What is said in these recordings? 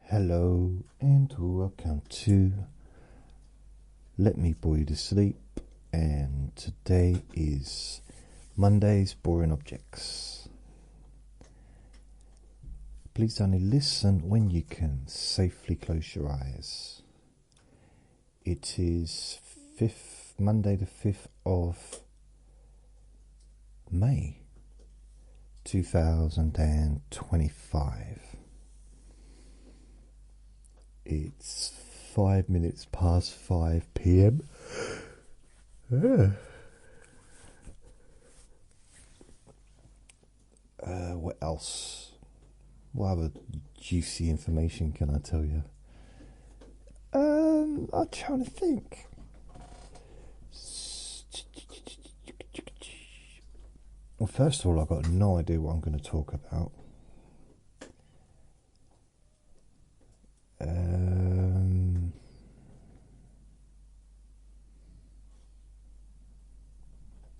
Hello and welcome to Let Me Bore You to Sleep, and today is Monday's Boring Objects. Please only listen when you can safely close your eyes. It is Monday the 5th of May 2025. It's 5 minutes past 5 p.m. What else? What other juicy information can I tell you? I'm trying to think. Well, first of all, I've got no idea what I'm going to talk about.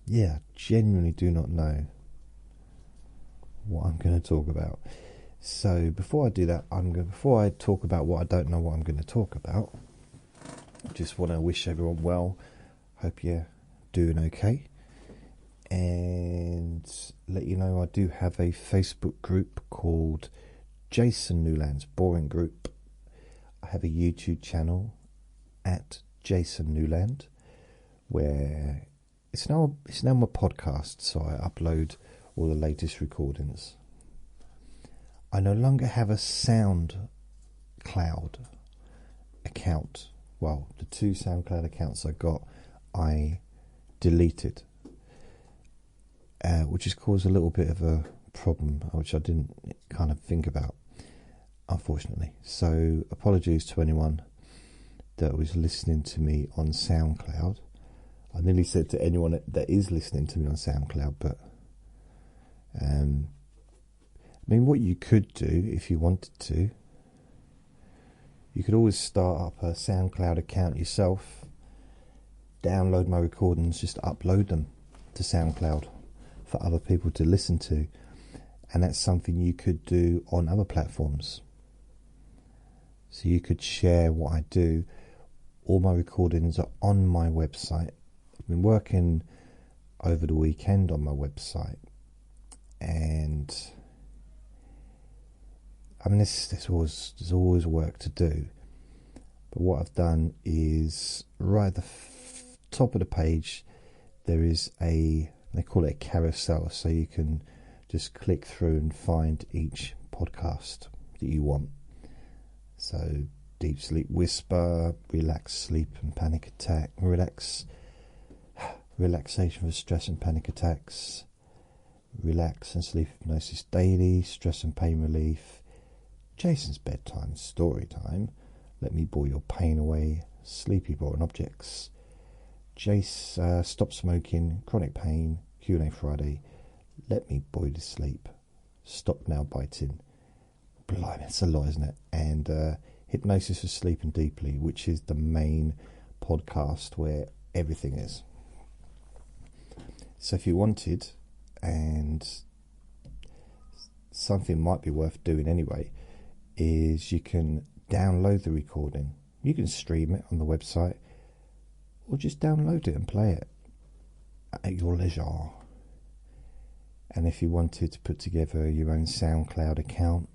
Yeah, genuinely do not know what I'm going to talk about. So before I do that, before I talk about what I don't know what I'm going to talk about, I just want to wish everyone well. Hope you're doing okay, and let you know I do have a Facebook group called Jason Newland's Boring Group. I have a YouTube channel at Jason Newland, where it's now my podcast, so I upload all the latest recordings. I no longer have a SoundCloud account. Well, the two SoundCloud accounts I deleted, which has caused a little bit of a problem, which I didn't kind of think about, unfortunately. So apologies to anyone that was listening to me on SoundCloud. I nearly said to anyone that is listening to me on SoundCloud, but I mean, what you could do if you wanted to, you could always start up a SoundCloud account yourself, download my recordings, just upload them to SoundCloud for other people to listen to, and that's something you could do on other platforms. So you could share what I do. All my recordings are on my website. I've been working over the weekend on my website, and I mean, there's always work to do. But what I've done is, right at the top of the page, there is they call it a carousel, so you can just click through and find each podcast that you want. So, Deep Sleep Whisper, Relax Sleep and Panic Attack, Relaxation for Stress and Panic Attacks, Relax and Sleep Hypnosis Daily, Stress and Pain Relief, Jason's Bedtime Story Time, Let Me Bore Your Pain Away, Sleepy Boring Objects, Stop Smoking, Chronic Pain, Q&A Friday, Let Me Bore You to Sleep, Stop Now Biting. Blimey, it's a lot, isn't it? And Hypnosis for Sleeping Deeply, which is the main podcast where everything is. So if you wanted, and something might be worth doing anyway, is you can download the recording. You can stream it on the website, or just download it and play it at your leisure. And if you wanted to put together your own SoundCloud account,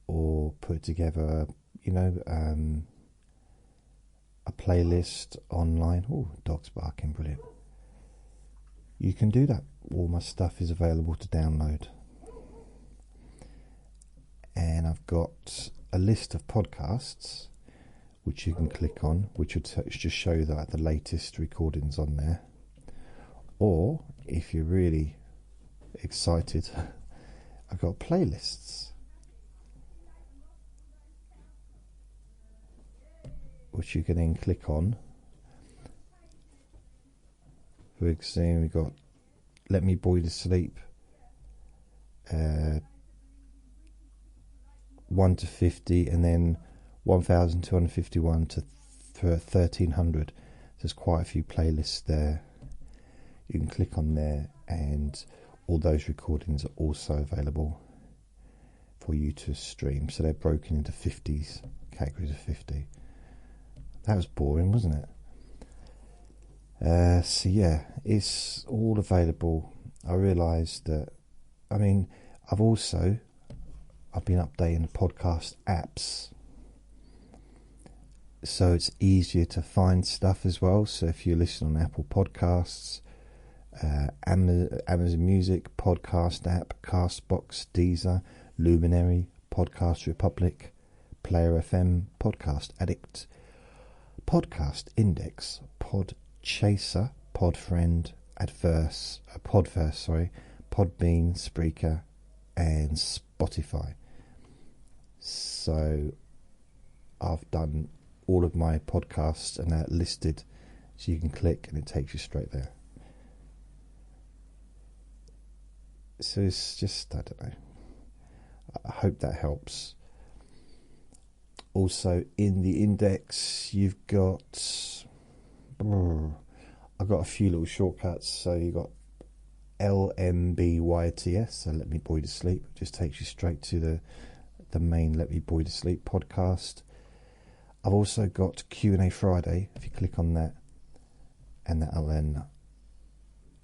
or put together, a playlist online. Oh, dog's barking, brilliant. You can do that. All my stuff is available to download. And I've got a list of podcasts which you can click on, which will just show you the latest recordings on there. Or, if you're really excited, I've got playlists, which you can then click on. For example, we've got Let Me Bore You to Sleep, 1 to 50, and then 1251 to 1300. There's quite a few playlists there. You can click on there, and all those recordings are also available for you to stream. So they're broken into 50s, categories of 50. That was boring, wasn't it? So yeah, it's all available. I realised that, I mean, I've been updating the podcast apps, so it's easier to find stuff as well. So if you listen on Apple Podcasts, Amazon Music, Podcast app, Castbox, Deezer, Luminary, Podcast Republic, Player FM, Podcast Addict, Podcast Index, Podchaser, Podfriend, Podverse, Podbean, Spreaker, and Spotify. So I've done all of my podcasts and they're listed, so you can click and it takes you straight there. So it's just, I don't know, I hope that helps. Also in the index you've got, I've got a few little shortcuts. So you've got LMBYTS, so Let Me Bore You to Sleep, it just takes you straight to the main Let Me Bore You to Sleep podcast. I've also got Q&A Friday, if you click on that, and that'll then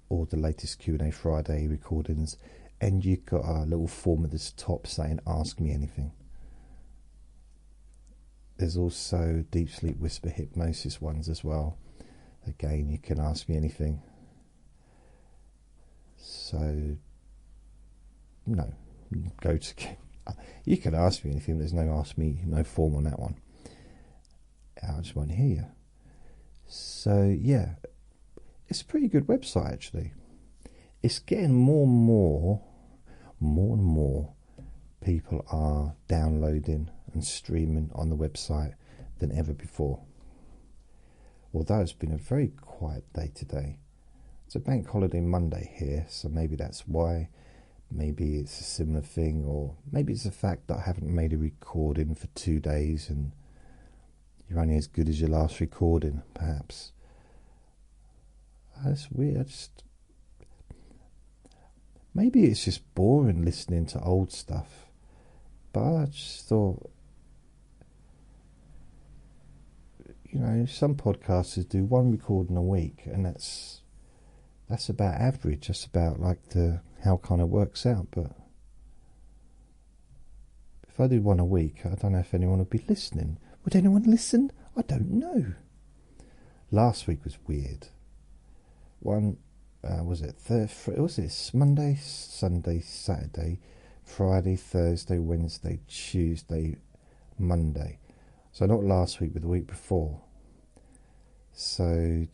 all the latest Q&A Friday recordings, and you've got a little form at the top saying ask me anything. There's also Deep Sleep Whisper Hypnosis ones as well. Again, you can ask me anything. So no, you can ask me anything. There's no form on that one. I just won't hear you. So yeah, it's a pretty good website actually. It's getting more and more people are downloading and streaming on the website than ever before. Although it's been a very quiet day today. It's a bank holiday Monday here, so maybe that's why. Maybe it's a similar thing, or maybe it's the fact that I haven't made a recording for 2 days and you're only as good as your last recording, perhaps. That's weird. Maybe it's just boring listening to old stuff. But I just thought, some podcasters do one recording a week, and that's about average. That's about like how kind of works out. But if I did one a week, I don't know if anyone would be listening. Would anyone listen? I don't know. Last week was weird. One, was it Monday, Sunday, Saturday, Friday, Thursday, Wednesday, Tuesday, Monday. So not last week, but the week before. So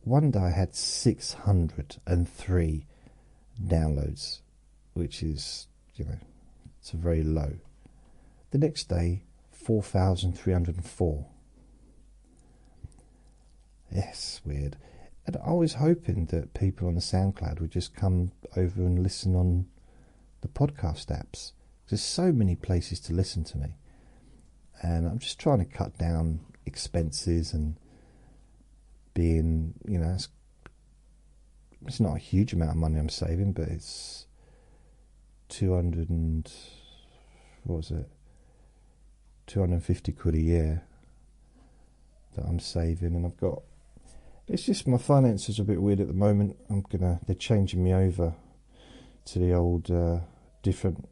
one day I had 603 downloads, which is, it's very low. The next day, 4,304. Yes, weird. And I was hoping that people on the SoundCloud would just come over and listen on the podcast apps. There's so many places to listen to me. And I'm just trying to cut down expenses and being, it's not a huge amount of money I'm saving, but it's 250 quid a year that I'm saving, and it's just my finances are a bit weird at the moment. They're changing me over to the old different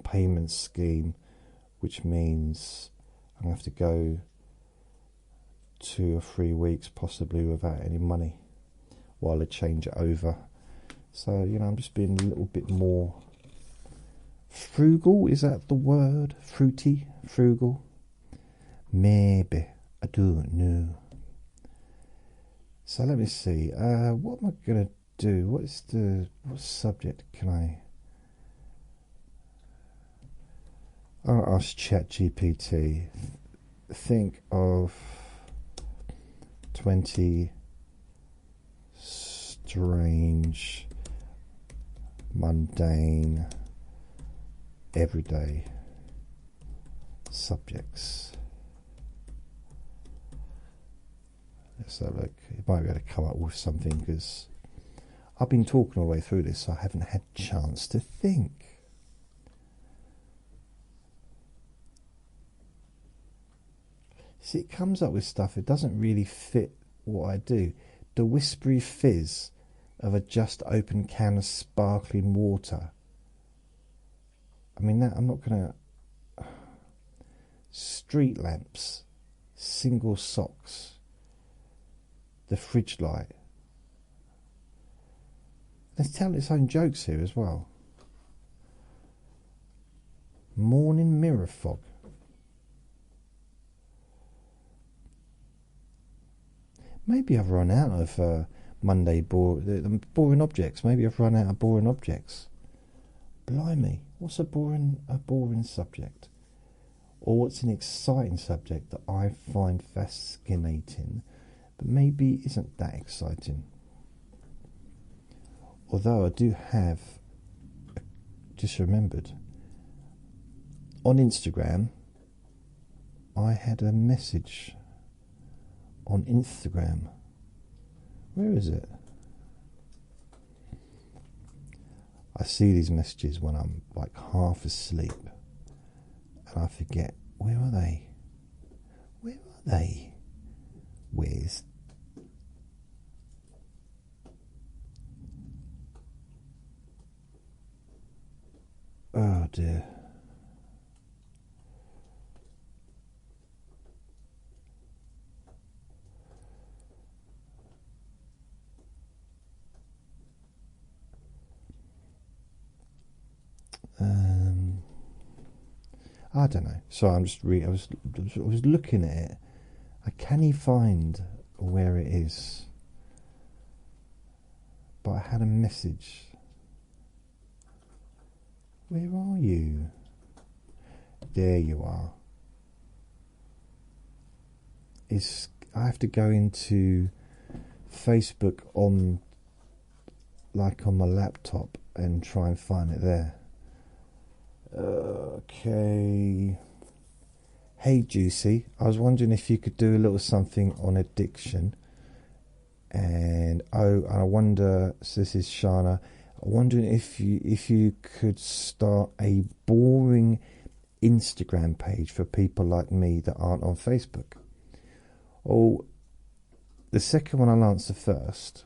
payment scheme, which means I'm going to have to go 2 or 3 weeks possibly without any money while they change it over. So, I'm just being a little bit more frugal. Is that the word? Frugal? Maybe. I don't know. So let me see. What am I going to do? What subject can I'll ask ChatGPT. Think of 20 strange, mundane, everyday subjects. Let's have a look. It might be able to come up with something, because I've been talking all the way through this, so I haven't had a chance to think. See, it comes up with stuff, it doesn't really fit what I do. The whispery fizz of a just open can of sparkling water. I mean, that I'm not going to... Street lamps, single socks, the fridge light. Let's tell its own jokes here as well. Morning mirror fog. Maybe I've run out of Monday boring objects. Maybe I've run out of boring objects. Blimey, what's a boring subject? Or what's an exciting subject that I find fascinating, but maybe isn't that exciting? Although I do have, just remembered, on Instagram, I had a message on Instagram. Where is it? I see these messages when I'm like half asleep, and I forget, where are they? Where are they? Where's... Oh dear. I don't know. So I'm just I was looking at it. I can't find where it is, but I had a message. Where are you? There you are. I have to go into Facebook on my laptop and try and find it there. Okay. Hey Juicy, I was wondering if you could do a little something on addiction. And I wonder, so this is Shana, I'm wondering if you could start a boring Instagram page for people like me that aren't on Facebook. Oh, the second one I'll answer first.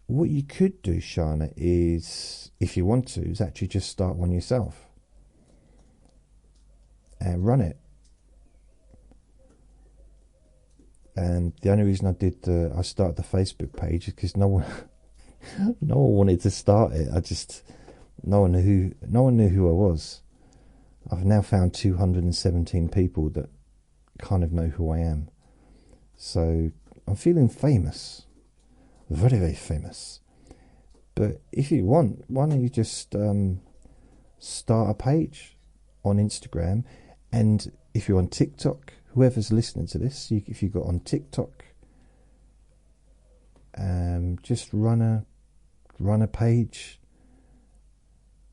What you could do, Shana, is, if you want to, is actually just start one yourself and run it. And the only reason I started the Facebook page is because no one wanted to start it. No one knew who I was. I've now found 217 people that kind of know who I am. So I'm feeling famous. Very, very famous. But if you want, why don't you just start a page on Instagram? And if you're on TikTok, whoever's listening to this, if you got on TikTok, just run a page,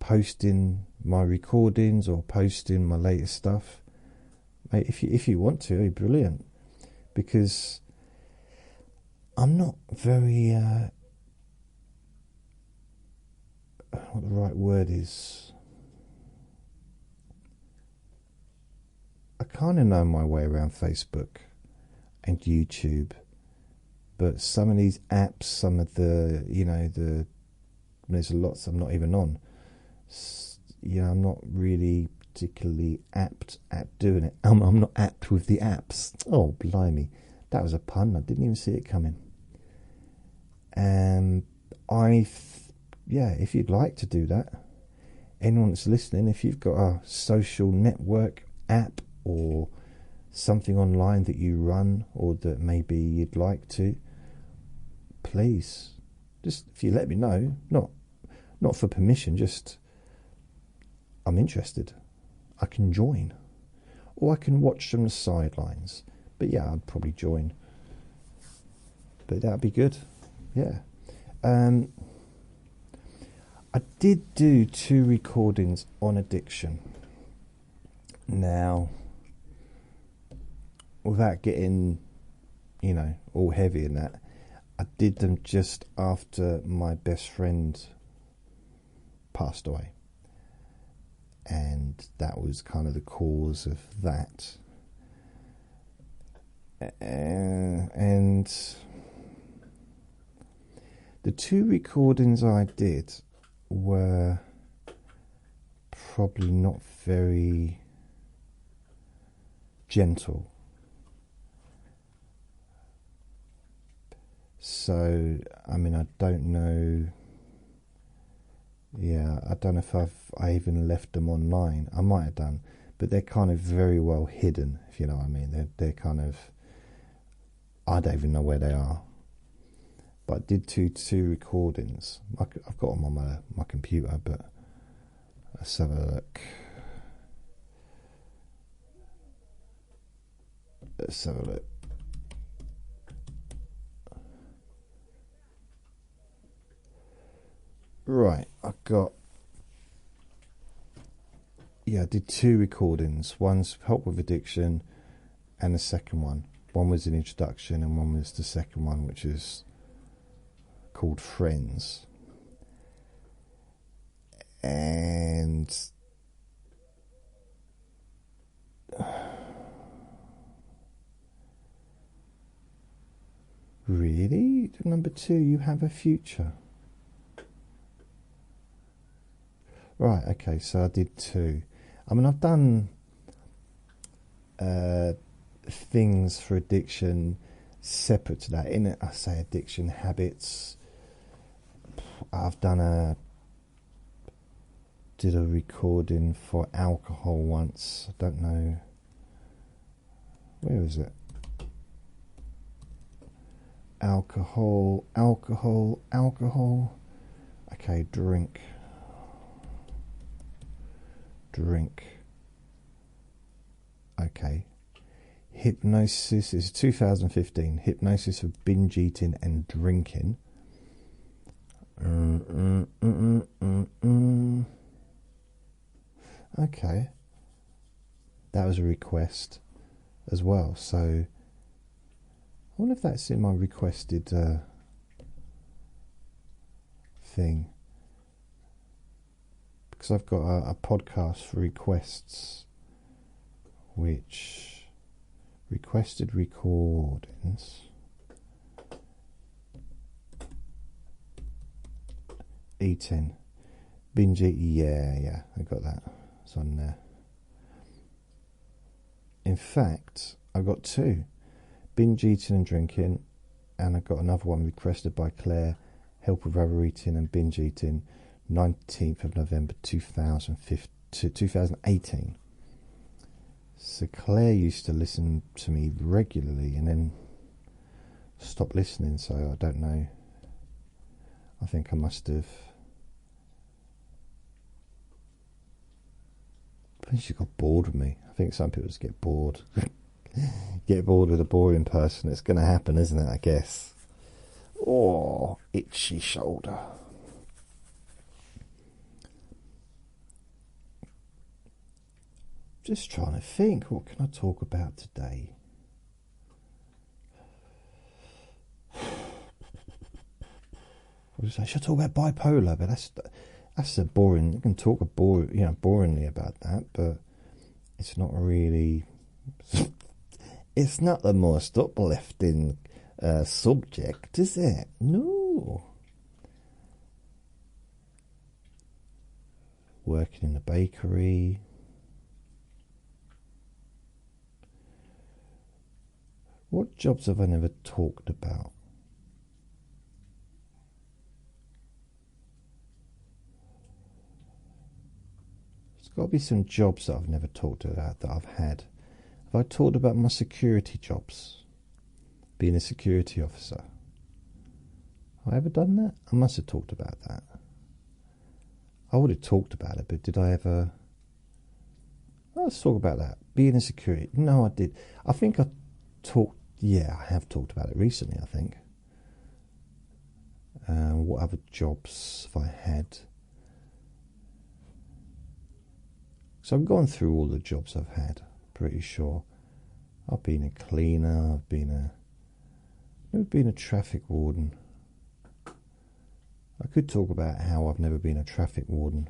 posting my recordings or posting my latest stuff. Mate, if you want to, it'd be brilliant. Because I'm not very what the right word is. I kind of know my way around Facebook and YouTube, but some of these apps, some of the, there's lots I'm not even on. I'm not really particularly apt at doing it. I'm not apt with the apps. Oh, blimey. That was a pun. I didn't even see it coming. And if you'd like to do that, anyone that's listening, if you've got a social network app or something online that you run or that maybe you'd like to, please, just if you let me know, not for permission, just I'm interested. I can join, or I can watch from the sidelines. But yeah, I'd probably join. But that'd be good. Yeah. I did do 2 recordings on addiction. Now, without getting, all heavy in that, I did them just after my best friend passed away. And that was kind of the cause of that. And the two recordings I did were probably not very gentle. So, I mean, I don't know. Yeah, I don't know if I even left them online. I might have done, but they're kind of very well hidden, if you know what I mean. They're kind of, I don't even know where they are. But I did two recordings. I've got them on my computer, but let's have a look. Let's have a look. Right, I did two recordings. One's Help with Addiction, and the second one. One was an introduction, and one was the second one, which is called Friends. And really, number 2, You Have a Future. Right, okay, so I did 2. I mean, I've done things for addiction separate to that. In it, I say addiction habits. I've did a recording for alcohol once. I don't know. Where is it? Alcohol. Okay, drink. Okay. Hypnosis is 2015. Hypnosis of binge eating and drinking. Okay. That was a request as well. So I wonder if that's in my requested thing. Because I've got a podcast for requests, which requested recordings. Eating, binge eating. Yeah, I got that. It's on there. In fact, I got 2: binge eating and drinking, and I got another one requested by Claire: Help with overeating and binge eating. 19th of November 2018. So Claire used to listen to me regularly and then stopped listening, so I don't know. I think I must have. I think she got bored with me. I think some people just get bored. Get bored with a boring person. It's going to happen, isn't it, I guess? Oh, itchy shoulder. Just trying to think, what can I talk about today? Should I talk about bipolar? But that's a boring. You can talk boringly about that, but it's not really. It's not the most uplifting subject, is it? No. Working in the bakery. What jobs have I never talked about? There's got to be some jobs that I've never talked about that I've had. Have I talked about my security jobs? Being a security officer? Have I ever done that? I must have talked about that. I would have talked about it, but did I ever? Let's talk about that. Being a security. No, I did. I think I talked. Yeah, I have talked about it recently, I think. What other jobs have I had? So I've gone through all the jobs I've had, pretty sure. I've been a cleaner, I've been a traffic warden. I could talk about how I've never been a traffic warden.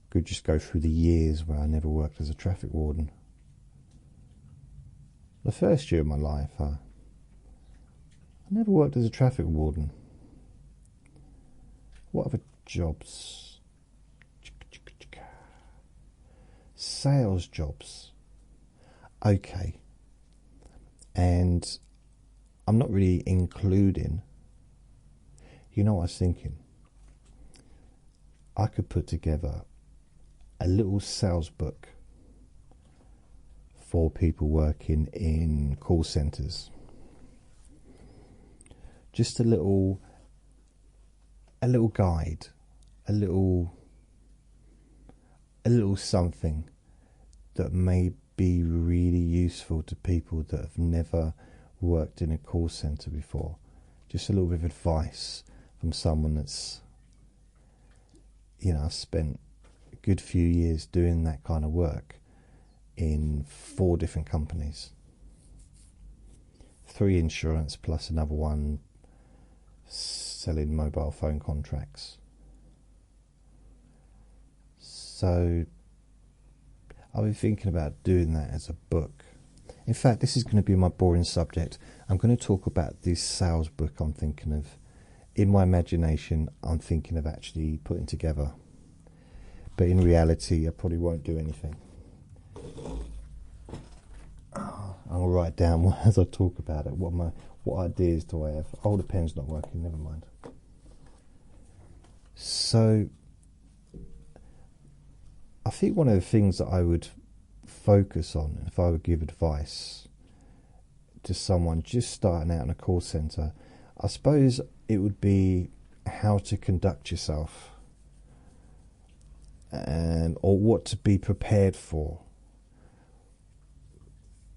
Could just go through the years where I never worked as a traffic warden. The first year of my life, I never worked as a traffic warden. What other jobs? Sales jobs. Okay. And I'm not really including, you know what I was thinking? I could put together a little sales book for people working in call centres. Just a little guide, a little something that may be really useful to people that have never worked in a call centre before. Just a little bit of advice from someone that's, spent a good few years doing that kind of work in 4 different companies. 3 insurance plus another one selling mobile phone contracts. So I'll be thinking about doing that as a book. In fact, this is going to be my boring subject. I'm going to talk about this sales book I'm thinking of. In my imagination, I'm thinking of actually putting together. But in reality, I probably won't do anything. I'll write down as I talk about it. What ideas do I have? Oh, the pen's not working. Never mind. So, I think one of the things that I would focus on if I would give advice to someone just starting out in a call centre, I suppose it would be how to conduct yourself, or what to be prepared for.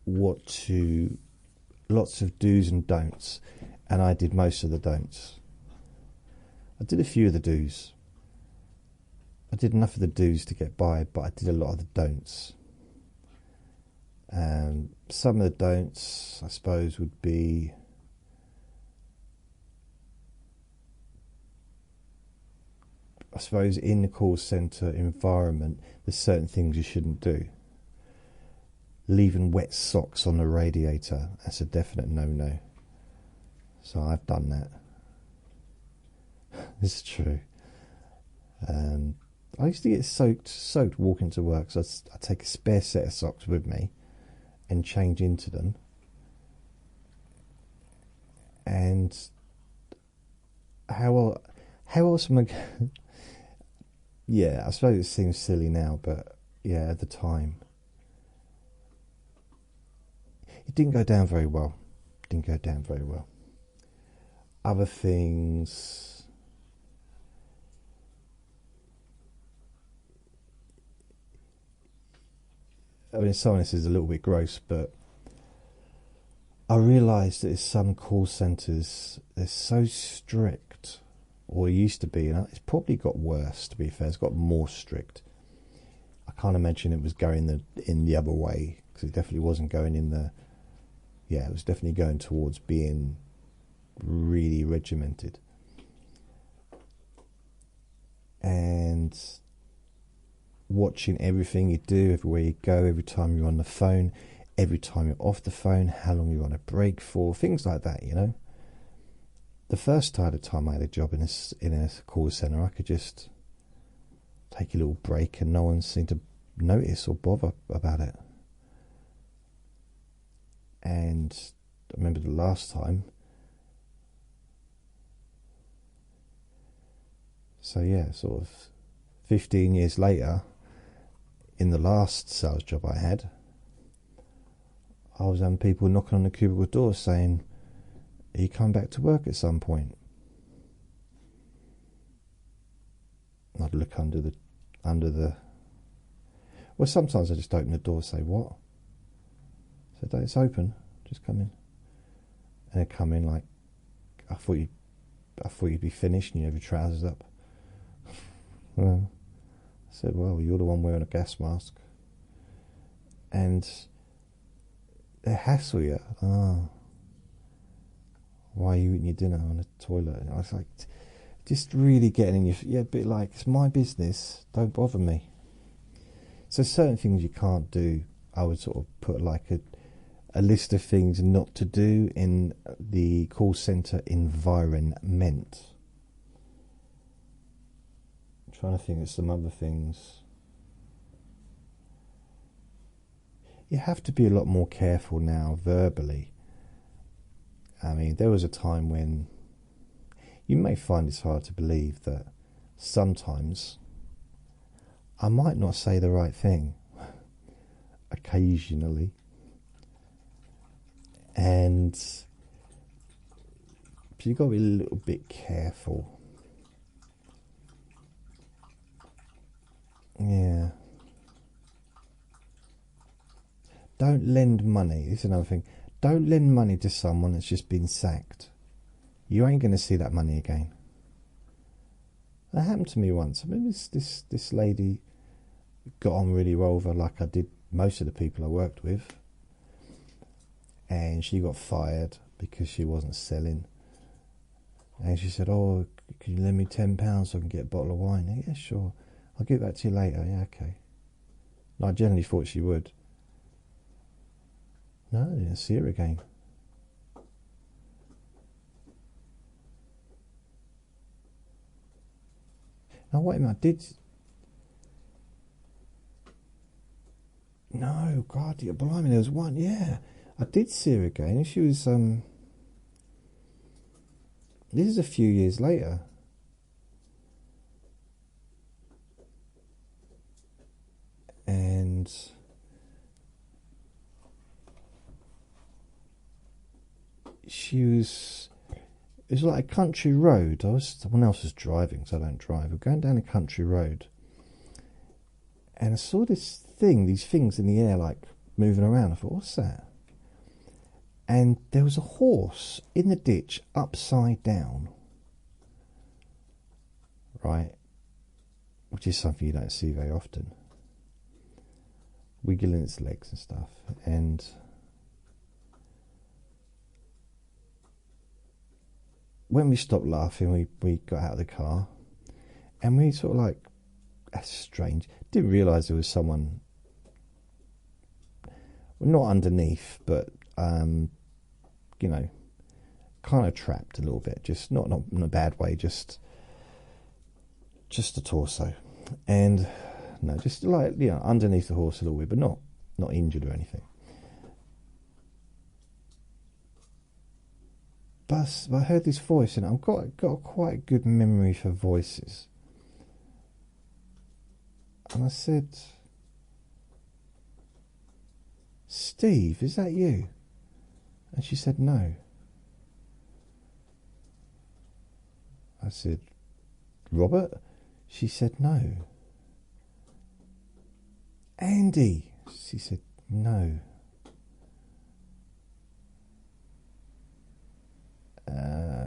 Lots of do's and don'ts, and I did most of the don'ts. I did a few of the do's. I did enough of the do's to get by, but I did a lot of the don'ts. Some of the don'ts, I suppose, would be in the call centre environment, there's certain things you shouldn't do. Leaving wet socks on the radiator, that's a definite no-no. So I've done that. This is true. I used to get soaked walking to work, so I'd take a spare set of socks with me and change into them. And how else am I? Yeah, I suppose it seems silly now, but yeah, at the time, it didn't go down very well. Other things, I mean, some of this is a little bit gross, but I realised that some call centres, they're so strict, or it used to be, and it's probably got worse, to be fair. It's got more strict. I can't imagine it was going in the other way, because it definitely wasn't going in the... Yeah, it was definitely going towards being really regimented. And watching everything you do, everywhere you go, every time you're on the phone, every time you're off the phone, how long you're on a break for, things like that, The first time I had a job in a call centre, I could just take a little break and no one seemed to notice or bother about it. And I remember the last time. So yeah, sort of 15 years later, in the last sales job I had, I was having people knocking on the cubicle door saying, "Are you coming back to work at some point?" I'd look under the. Well, sometimes I just open the door and say, "What?" I said, "It's open, just come in." And they'd come in like, I thought you'd be finished and you have your trousers up. Well, I said, "Well, you're the one wearing a gas mask." And they hassle you. "Oh, why are you eating your dinner on the toilet?" And I was like, just really getting in your... Yeah, a bit like, it's my business, don't bother me. So certain things you can't do, I would sort of put like a a list of things not to do in the call centre environment. I'm trying to think of some other things. You have to be a lot more careful now verbally. I mean, there was a time when you may find it's hard to believe that sometimes I might not say the right thing, occasionally. And you've got to be a little bit careful. Yeah. Don't lend money. This is another thing. Don't lend money to someone that's just been sacked. You ain't going to see that money again. That happened to me once. I mean, this lady got on really well with her, like I did most of the people I worked with. And she got fired because she wasn't selling. And she said, "Oh, can you lend me £10 so I can get a bottle of wine?" "Yeah, sure. I'll give that to you later." "Yeah, okay." And I generally thought she would. No, I didn't see her again. Now, wait a minute, I did... No, God, blimey, there was one, yeah. I did see her again, and she was, this is a few years later. And... it was like a country road. Someone else was driving, so I don't drive. We're going down a country road, and I saw these things in the air, like moving around. I thought, what's that? And there was a horse in the ditch, upside down, right? Which is something you don't see very often. Wiggling its legs and stuff, and when we stopped laughing, we got out of the car, and we sort of like, that's strange. Didn't realise there was someone, well, not underneath, but you know, kind of trapped a little bit. Just not in a bad way, just a torso, and no, just like, you know, underneath the horse a little bit, but not injured or anything. But I heard this voice, and I've got a quite good memory for voices. And I said, "Steve, is that you?" And she said, "No." I said, "Robert?" She said, "No." "Andy?" She said, "No."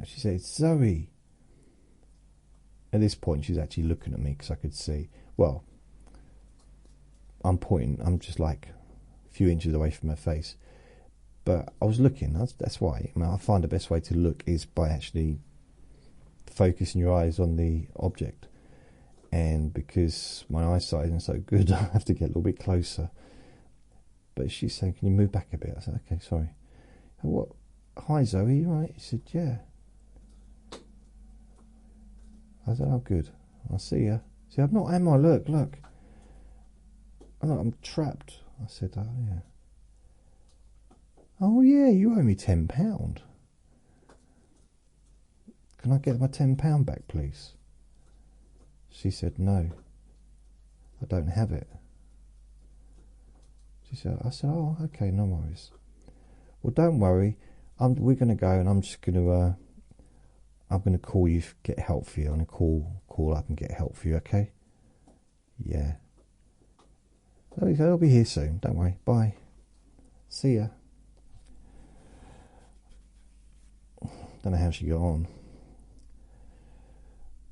She said, "Zoe." At this point, she's actually looking at me because I could see. Well, I'm pointing. I'm just like a few inches away from her face. But I was looking. That's why. I find the best way to look is by actually focusing your eyes on the object. And because my eyesight isn't so good, I have to get a little bit closer. But she's saying, "Can you move back a bit?" I said, "Okay, sorry." "What? Hi, Zoe, you right?" She said, "Yeah." I said, "Oh, good. I'll see you." See, "I'm not, am I? Look. I'm trapped." I said, "Oh, yeah." "Oh, yeah, you owe me £10. Can I get my £10 back, please?" She said, "No, I don't have it." I said, "Oh, okay, no worries." "Well, don't worry. We're going to go, and I'm just going to I'm going to call you, get help for you. I'm going to call up and get help for you, okay?" "Yeah." "I'll be here soon. Don't worry. Bye. See ya." Don't know how she got on.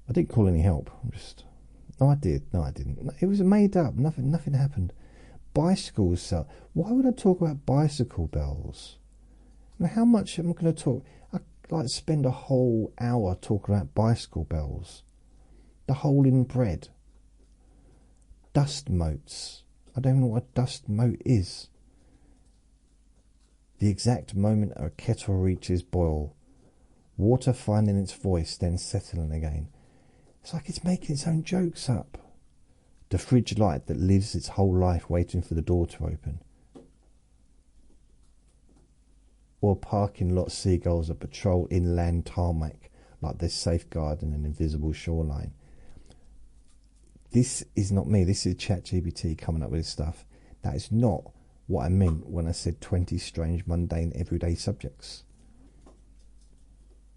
I didn't call any help. No, I did. No, I didn't. It was made up. Nothing happened. Bicycles sell. Why would I talk about bicycle bells? Now, how much am I going to talk? I like spend a whole hour talking about bicycle bells. The hole in bread. Dust motes. I don't know what a dust mote is. The exact moment a kettle reaches boil, water finding its voice, then settling again. It's like it's making its own jokes up. The fridge light that lives its whole life waiting for the door to open. Or parking lot seagulls that patrol inland tarmac like they're safeguarding an invisible shoreline. This is not me. This is ChatGPT coming up with this stuff. That is not what I meant when I said 20 strange, mundane, everyday subjects.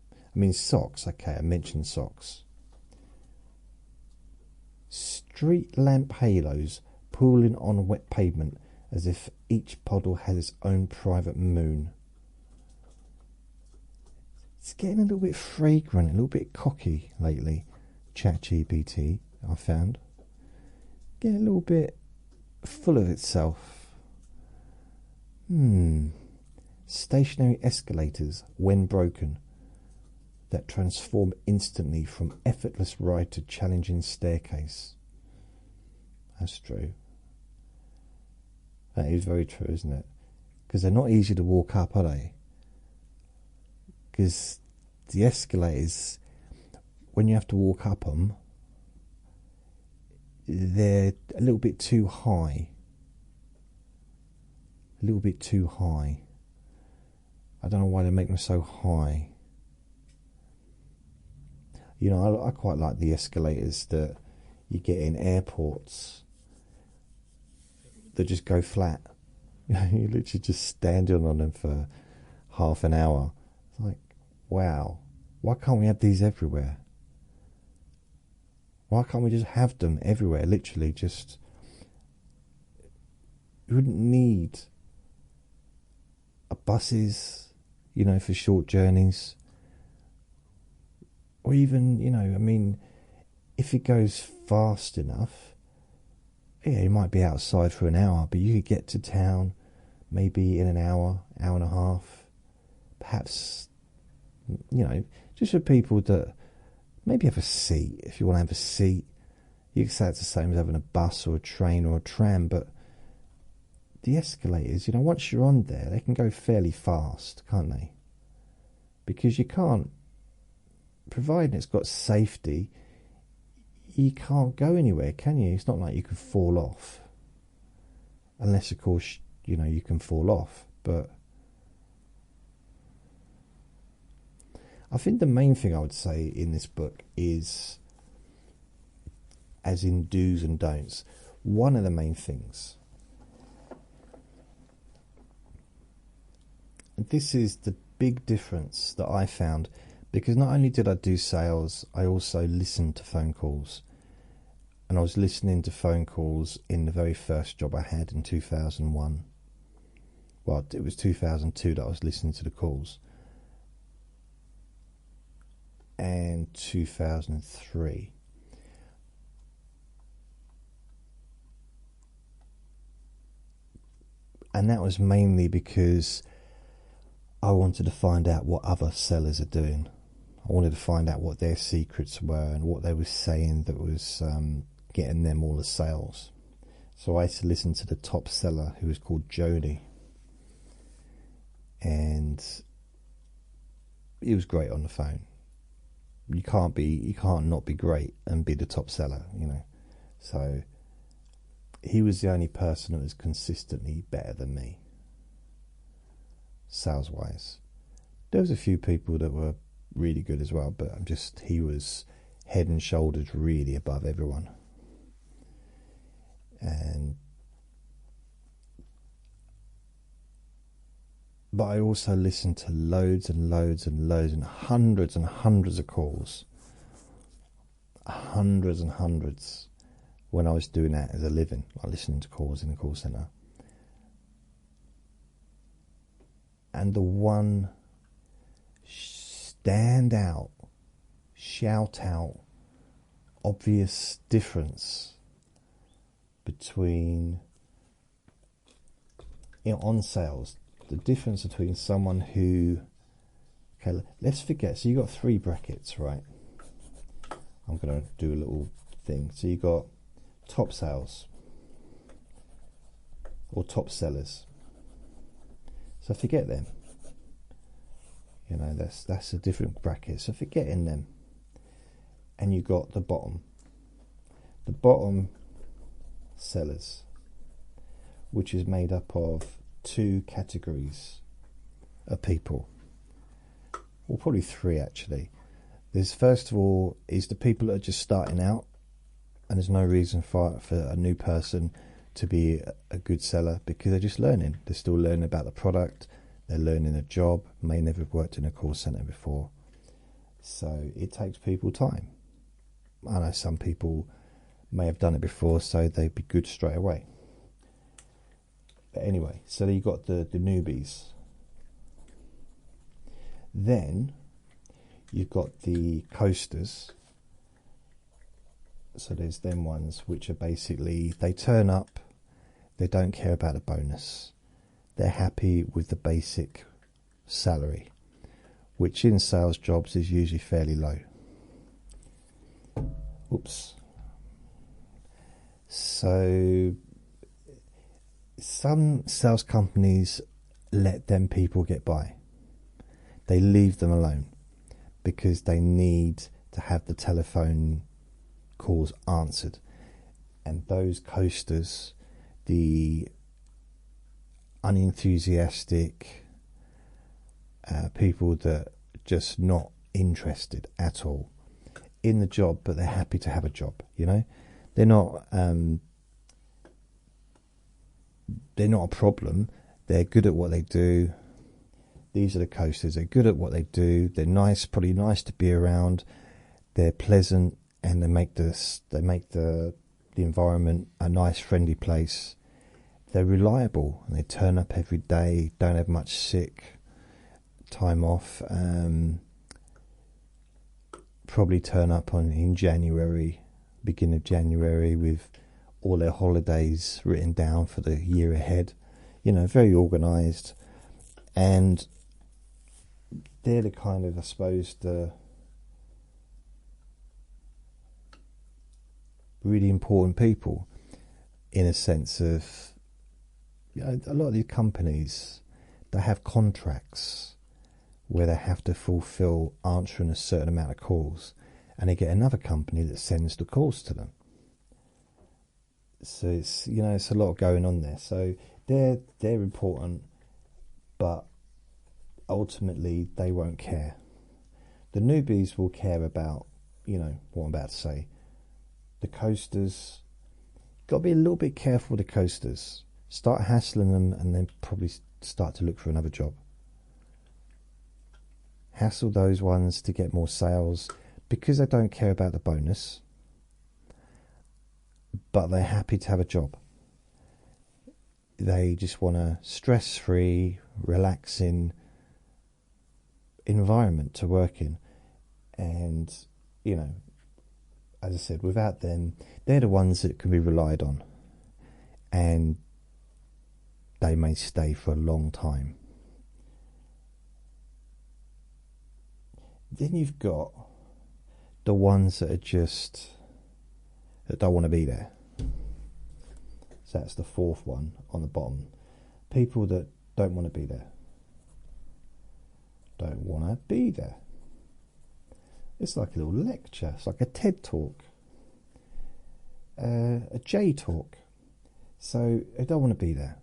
I mean, socks. Okay, I mentioned socks. Street lamp halos pooling on wet pavement as if each puddle has its own private moon. It's getting a little bit fragrant, a little bit cocky lately, ChatGPT, I found. Getting a little bit full of itself. Stationary escalators, when broken, that transform instantly from effortless ride to challenging staircase. That's true. That is very true, isn't it? Because they're not easy to walk up, are they? Because the escalators, when you have to walk up them, they're a little bit too high. A little bit too high. I don't know why they make them so high. You know, I quite like the escalators that you get in airports that just go flat. You literally just standing on them for half an hour. It's like, wow, why can't we have these everywhere? Why can't we just have them everywhere? Literally just, you wouldn't need buses, you know, for short journeys. Or even, you know, I mean, if it goes fast enough, yeah, you might be outside for an hour, but you could get to town maybe in an hour, hour and a half. Perhaps, you know, just for people that maybe have a seat. If you want to have a seat, you can say it's the same as having a bus or a train or a tram, but the escalators, you know, once you're on there, they can go fairly fast, can't they? Because you can't, providing it's got safety, you can't go anywhere, can you? It's not like you can fall off. Unless, of course, you know, you can fall off. But I think the main thing I would say in this book is, as in do's and don'ts, one of the main things, this is the big difference that I found, because not only did I do sales, I also listened to phone calls. And I was listening to phone calls in the very first job I had in 2001. Well, it was 2002 that I was listening to the calls. And 2003. And that was mainly because I wanted to find out what other sellers are doing. I wanted to find out what their secrets were and what they were saying that was getting them all the sales. So I used to listen to the top seller, who was called Jody. And he was great on the phone. You can't not be great and be the top seller, you know. So he was the only person that was consistently better than me, sales wise. There was a few people that were really good as well, but he was head and shoulders really above everyone. But I also listened to loads and loads and loads and hundreds of calls, hundreds and hundreds, when I was doing that as a living, like listening to calls in the call centre. And the one stand out, shout out, obvious difference between, you know, on sales, the difference between someone who, okay, let's forget, so you got 3 brackets, right? I'm going to do a little thing. So you got top sales or top sellers. So forget them. You know, that's a different bracket. So forgetting them. And you got the bottom. The bottom sellers, which is made up of two categories of people. Well, probably three actually. There's, first of all, is the people that are just starting out, and there's no reason for a new person to be a good seller, because they're just learning. They're still learning about the product. They're learning a job. May never have worked in a call centre before. So it takes people time. I know some people may have done it before, so they'd be good straight away. But anyway, so you've got the newbies. Then you've got the coasters. So there's them ones which are basically, they turn up, they don't care about a bonus. They're happy with the basic salary, which in sales jobs is usually fairly low. Oops. So some sales companies let them people get by. They leave them alone because they need to have the telephone calls answered. And those coasters, the unenthusiastic people that are just not interested at all in the job, but they're happy to have a job, you know. They're not a problem. They're good at what they do. These are the coasters. They're good at what they do. They're nice, probably nice to be around. They're pleasant, and they make the environment a nice, friendly place. They're reliable, and they turn up every day. Don't have much sick time off. Probably turn up in January, beginning of January, with all their holidays written down for the year ahead. You know, very organised. And they're the kind of, I suppose, the really important people, in a sense of, you know, a lot of these companies, they have contracts where they have to fulfill answering a certain amount of calls, and they get another company that sends the calls to them. So it's, you know, it's a lot going on there. So they're important, but ultimately they won't care. The newbies will care about, you know, what I'm about to say. The coasters, got to be a little bit careful with the coasters. Start hassling them, and then probably start to look for another job. Hassle those ones to get more sales, because they don't care about the bonus, but they're happy to have a job. They just want a stress-free, relaxing environment to work in. And, you know, as I said, without them, they're the ones that can be relied on, and they may stay for a long time. Then you've got the ones that are just, that don't want to be there. So that's the fourth one on the bottom. People that don't want to be there. Don't want to be there. It's like a little lecture. It's like a TED talk. A J talk. So they don't want to be there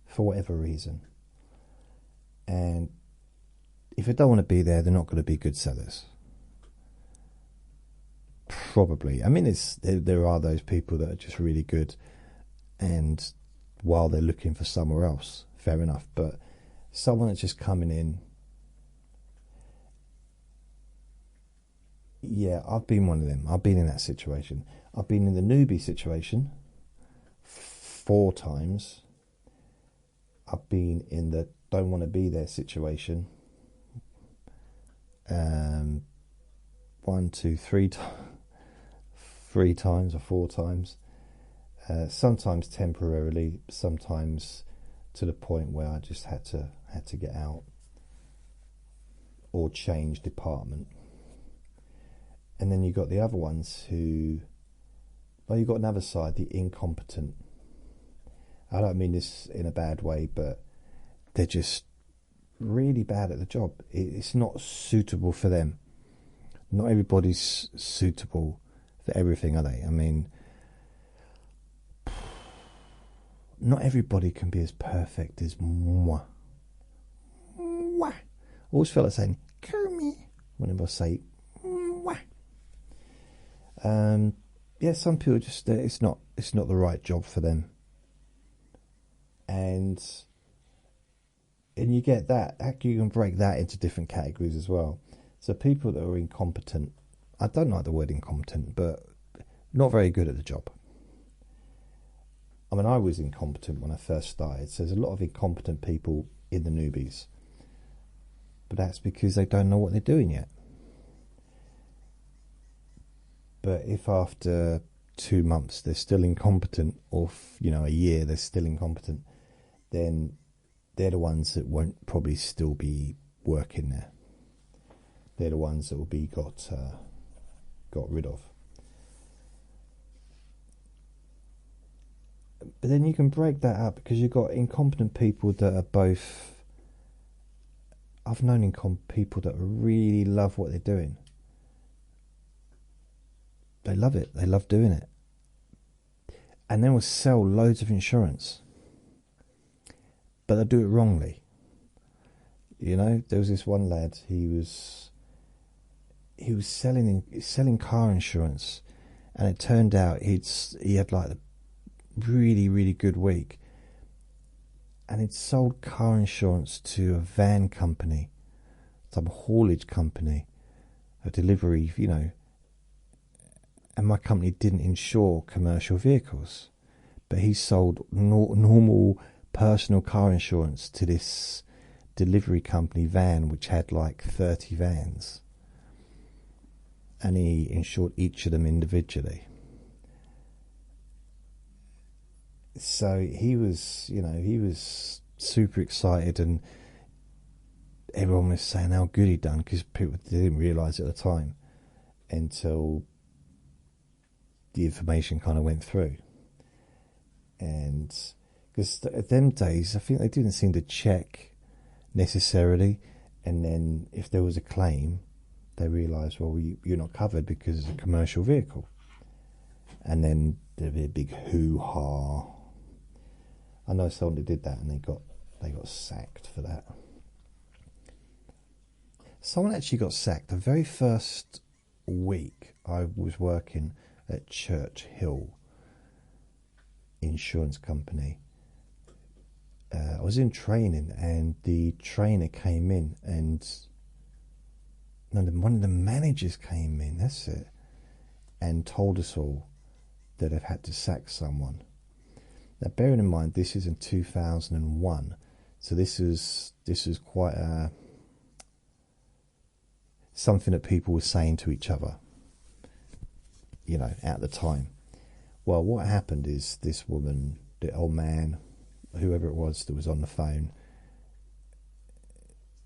for whatever reason. And if they don't want to be there, they're not going to be good sellers. Probably. I mean, there are those people that are just really good, and while they're looking for somewhere else, fair enough. But someone that's just coming in, yeah, I've been one of them. I've been in that situation. I've been in the newbie situation 4 times. I've been in the don't want to be there situation 1, 2, 3 3 times or 4 times. Sometimes temporarily, sometimes to the point where I just had to get out or change department. And then you got the other ones who, well, you got another side, the incompetent. I don't mean this in a bad way, but they're just really bad at the job. It's not suitable for them. Not everybody's suitable for everything, are they? I mean, not everybody can be as perfect as moi. Moi. I always feel like saying "Kermie" whenever I say moi. Yeah, some people just it's not the right job for them, and you get that. You can break that into different categories as well. So people that are incompetent, I don't like the word incompetent, but not very good at the job. I mean, I was incompetent when I first started, so there's a lot of incompetent people in the newbies, but that's because they don't know what they're doing yet. But if after 2 months they're still incompetent, or a year they're still incompetent, then they're the ones that won't probably still be working there. They're the ones that will be got rid of. But then you can break that up, because you've got incompetent people that are both. I've known people that really love what they're doing. They love it. They love doing it. And they will sell loads of insurance. But they do it wrongly. There was this one lad, he was selling car insurance, and it turned out he had like a really, really good week. And he'd sold car insurance to a van company, some haulage company, a delivery, and my company didn't insure commercial vehicles, but he sold normal personal car insurance to this delivery company van, which had like 30 vans, and he insured each of them individually. So he was super excited, and everyone was saying how good he'd done, because people didn't realise at the time until the information kind of went through. And because at them days, I think they didn't seem to check necessarily, and then if there was a claim, they realised, well, you're not covered because it's a commercial vehicle, and then there'd be a big hoo-ha. I know someone that did that, and they got sacked for that. Someone actually got sacked the very first week I was working at Church Hill Insurance Company. I was in training, and the trainer came in, and one of the managers came in, that's it, and told us all that they've had to sack someone. Now, bearing in mind, this is in 2001, so this was quite something that people were saying to each other, at the time. Well, what happened is this woman, the old man, whoever it was that was on the phone,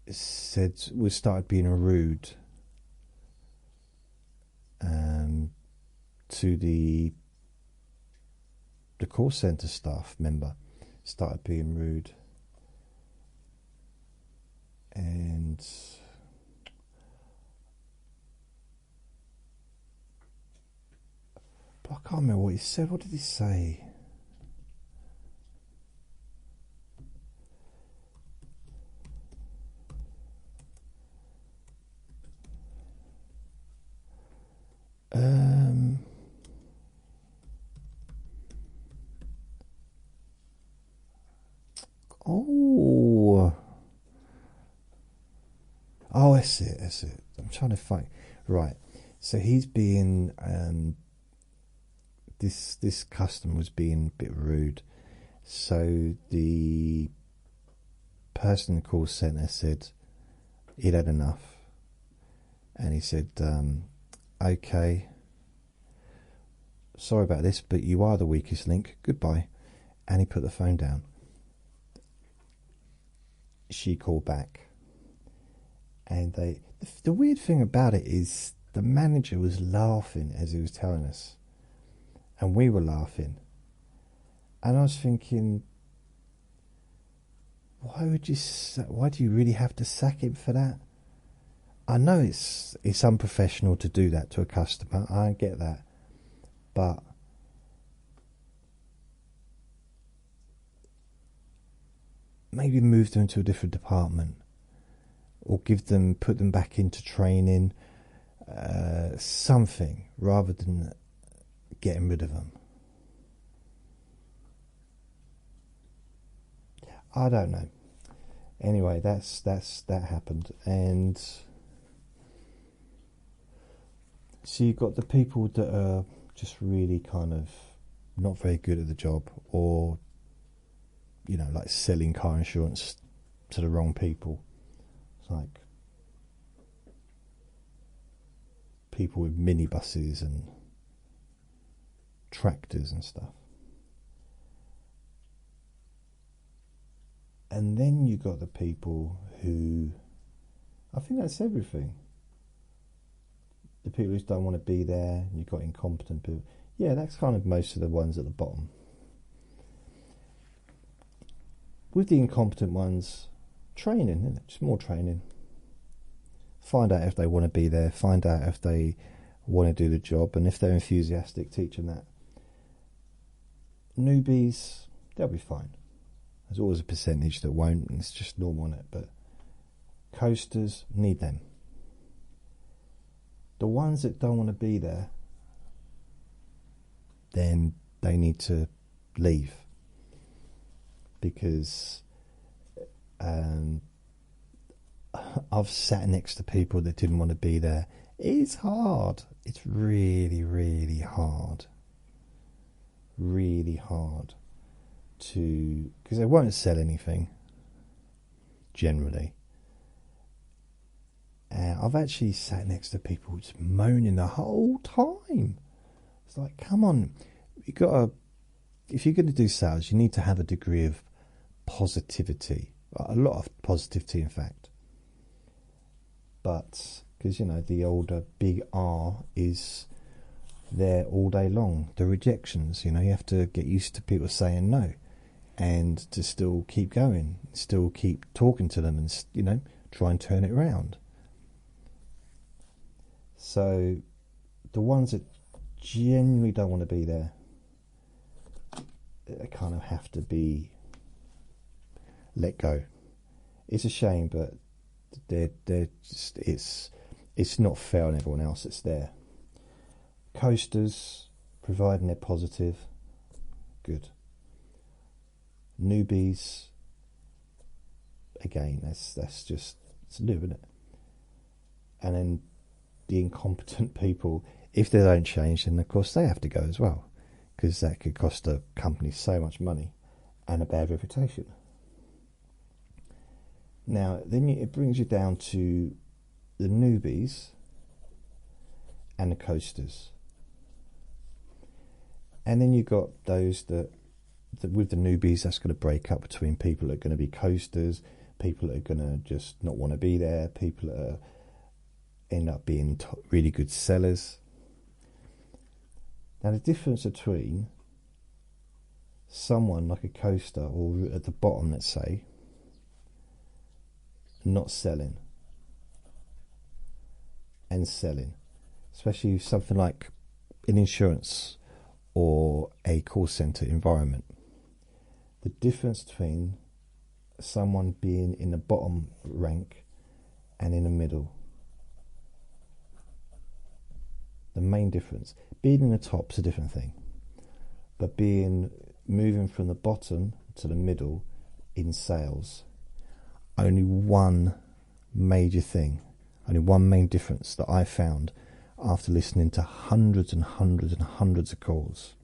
said we started being rude to the call centre staff member. Started being rude, and but I can't remember what he said. What did he say? Oh, that's it. I'm trying to find. Right. So he's being, this customer was being a bit rude. So the person in the call centre said he'd had enough. And he said, okay, sorry about this, but you are the weakest link. Goodbye. And he put the phone down. She called back. And the weird thing about it is the manager was laughing as he was telling us, and we were laughing. And I was thinking, why do you really have to sack him for that? I know it's unprofessional to do that to a customer. I get that, but maybe move them to a different department, or put them back into training, something, rather than getting rid of them. I don't know. Anyway, that happened, and so you've got the people that are just really kind of not very good at the job, or like selling car insurance to the wrong people. It's like people with minibuses and tractors and stuff. And then you got the people who, I think that's everything. The people who don't want to be there, and you've got incompetent people. Yeah, that's kind of most of the ones at the bottom. With the incompetent ones, training, isn't it? Just more training. Find out if they want to be there, find out if they want to do the job, and if they're enthusiastic, teach them that. Newbies, they'll be fine. There's always a percentage that won't, and it's just normal, isn't it? But coasters, need them. The ones that don't want to be there, then they need to leave. Because I've sat next to people that didn't want to be there. It's hard. It's really, really hard. Really hard because they won't sell anything generally. And I've actually sat next to people just moaning the whole time. It's like, come on, if you're going to do sales, you need to have a degree of positivity, a lot of positivity, in fact. But because the older big R is there all day long. The rejections, you have to get used to people saying no, and to still keep going, still keep talking to them, and try and turn it around. So the ones that genuinely don't want to be there, they kind of have to be let go. It's a shame, but they're just, it's not fair on everyone else that's there. Coasters, providing they're positive, good. Newbies, again, that's just, it's new, isn't it? And then the incompetent people, if they don't change, then of course they have to go as well, because that could cost a company so much money and a bad reputation. Now, then it brings you down to the newbies and the coasters. And then you've got those that with the newbies, that's going to break up between people that are going to be coasters, people that are going to just not want to be there, people that end up being really good sellers. Now, the difference between someone like a coaster, or at the bottom, let's say, not selling and selling, especially something like in insurance or a call centre environment, the difference between someone being in the bottom rank and in the middle, the main difference, being in the top is a different thing, but moving from the bottom to the middle in sales, only one major thing, only one main difference that I found after listening to hundreds and hundreds and hundreds of calls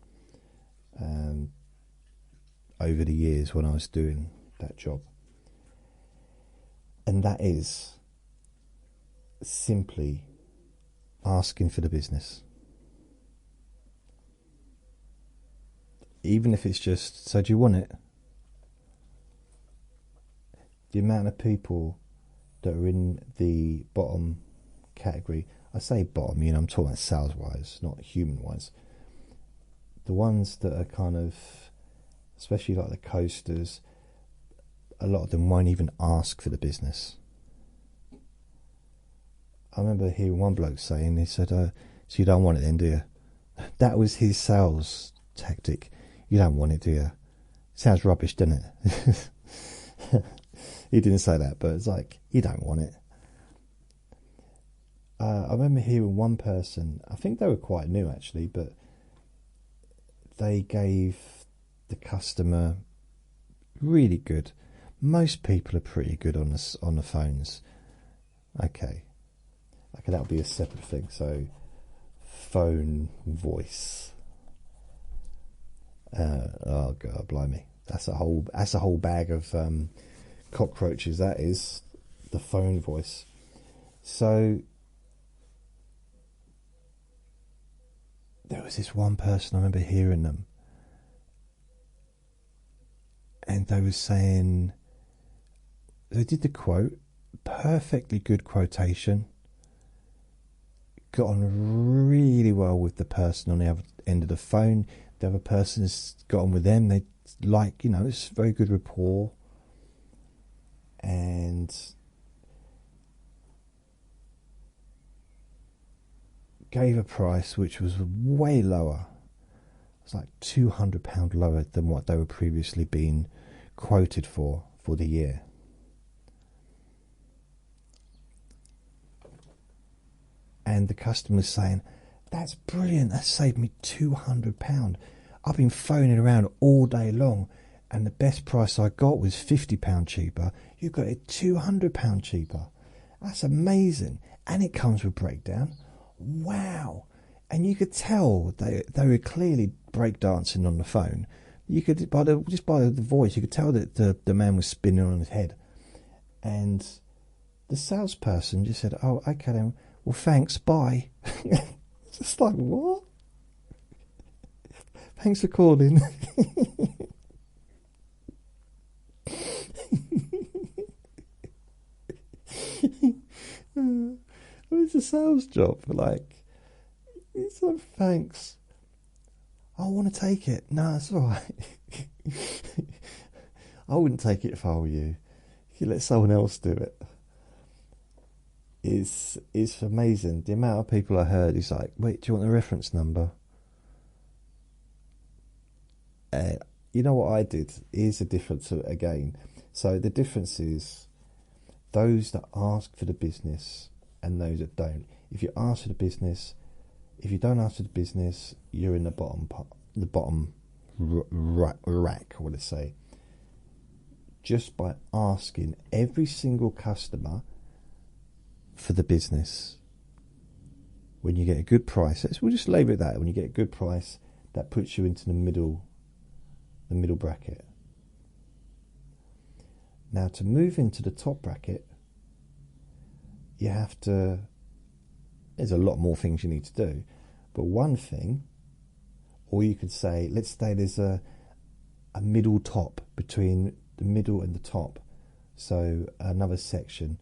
over the years when I was doing that job. And that is simply asking for the business. Even if it's just, so do you want it? The amount of people that are in the bottom category, I say bottom, I'm talking about sales-wise, not human-wise. The ones that are kind of, especially like the coasters, a lot of them won't even ask for the business. I remember hearing one bloke saying, he said, so you don't want it then, do you? That was his sales tactic. You don't want it, do you? Sounds rubbish, doesn't it? He didn't say that, but it's like, you don't want it. I remember hearing one person, I think they were quite new actually, but they gave the customer really good. Most people are pretty good on the phones. Okay, that'll be a separate thing. So, phone voice. Oh god, blimey! That's a whole bag of cockroaches. That is the phone voice. So there was this one person, I remember hearing them, and they were saying, they did the quote, perfectly good quotation, got on really well with the person on the other end of the phone, the other person has got on with them, they like, it's very good rapport, and gave a price which was way lower. It's like £200 lower than what they were previously being quoted for the year. And the customer's saying, that's brilliant, that saved me £200. I've been phoning around all day long and the best price I got was £50 cheaper. You got it £200 cheaper. That's amazing. And it comes with breakdown. Wow. And you could tell they were clearly breakdancing on the phone. You could, just by the voice, you could tell that the man was spinning on his head. And the salesperson just said, oh, okay then, well thanks, bye. Just like, what? Thanks for calling. It's a sales job. Like, it's like, thanks. I want to take it. No, it's all right. I wouldn't take it if I were you. You let someone else do it. It's amazing. The amount of people I heard is like, wait, do you want the reference number? You know what I did? Here's the difference again. So the difference is those that ask for the business and those that don't. If you ask for the business, if you don't ask for the business, you're in the bottom rack, I would say. Just by asking every single customer for the business, when you get a good price, we'll just label it that. When you get a good price, that puts you into the middle bracket. Now, to move into the top bracket, you have to. There's a lot more things you need to do, but one thing, or you could say, let's say there's a middle top between the middle and the top, so another section,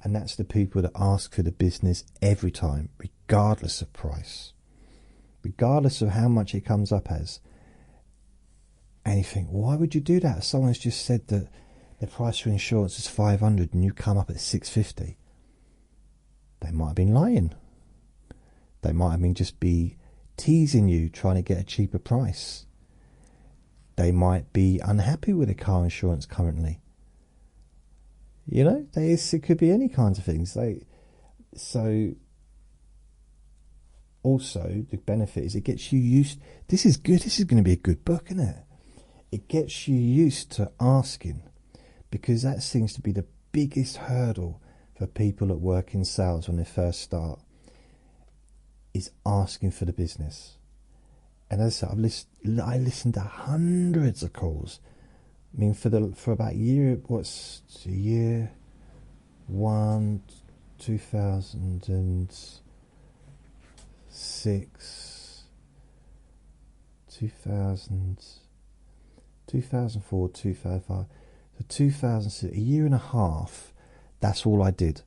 and that's the people that ask for the business every time, regardless of price, regardless of how much it comes up as. And you think, why would you do that? Someone's just said that the price for insurance is $500 and you come up at $650. They might have been lying. They might have been just be teasing you, trying to get a cheaper price. They might be unhappy with the car insurance currently. It could be any kinds of things. So also the benefit is it gets you used. This is good. This is going to be a good book, isn't it? It gets you used to asking, because that seems to be the biggest hurdle for people that work in sales when they first start, is asking for the business. And as I said, I listened to hundreds of calls. I mean, for about a year, year one, 2006, 2004, 2005, so 2006, a year and a half, that's all I did,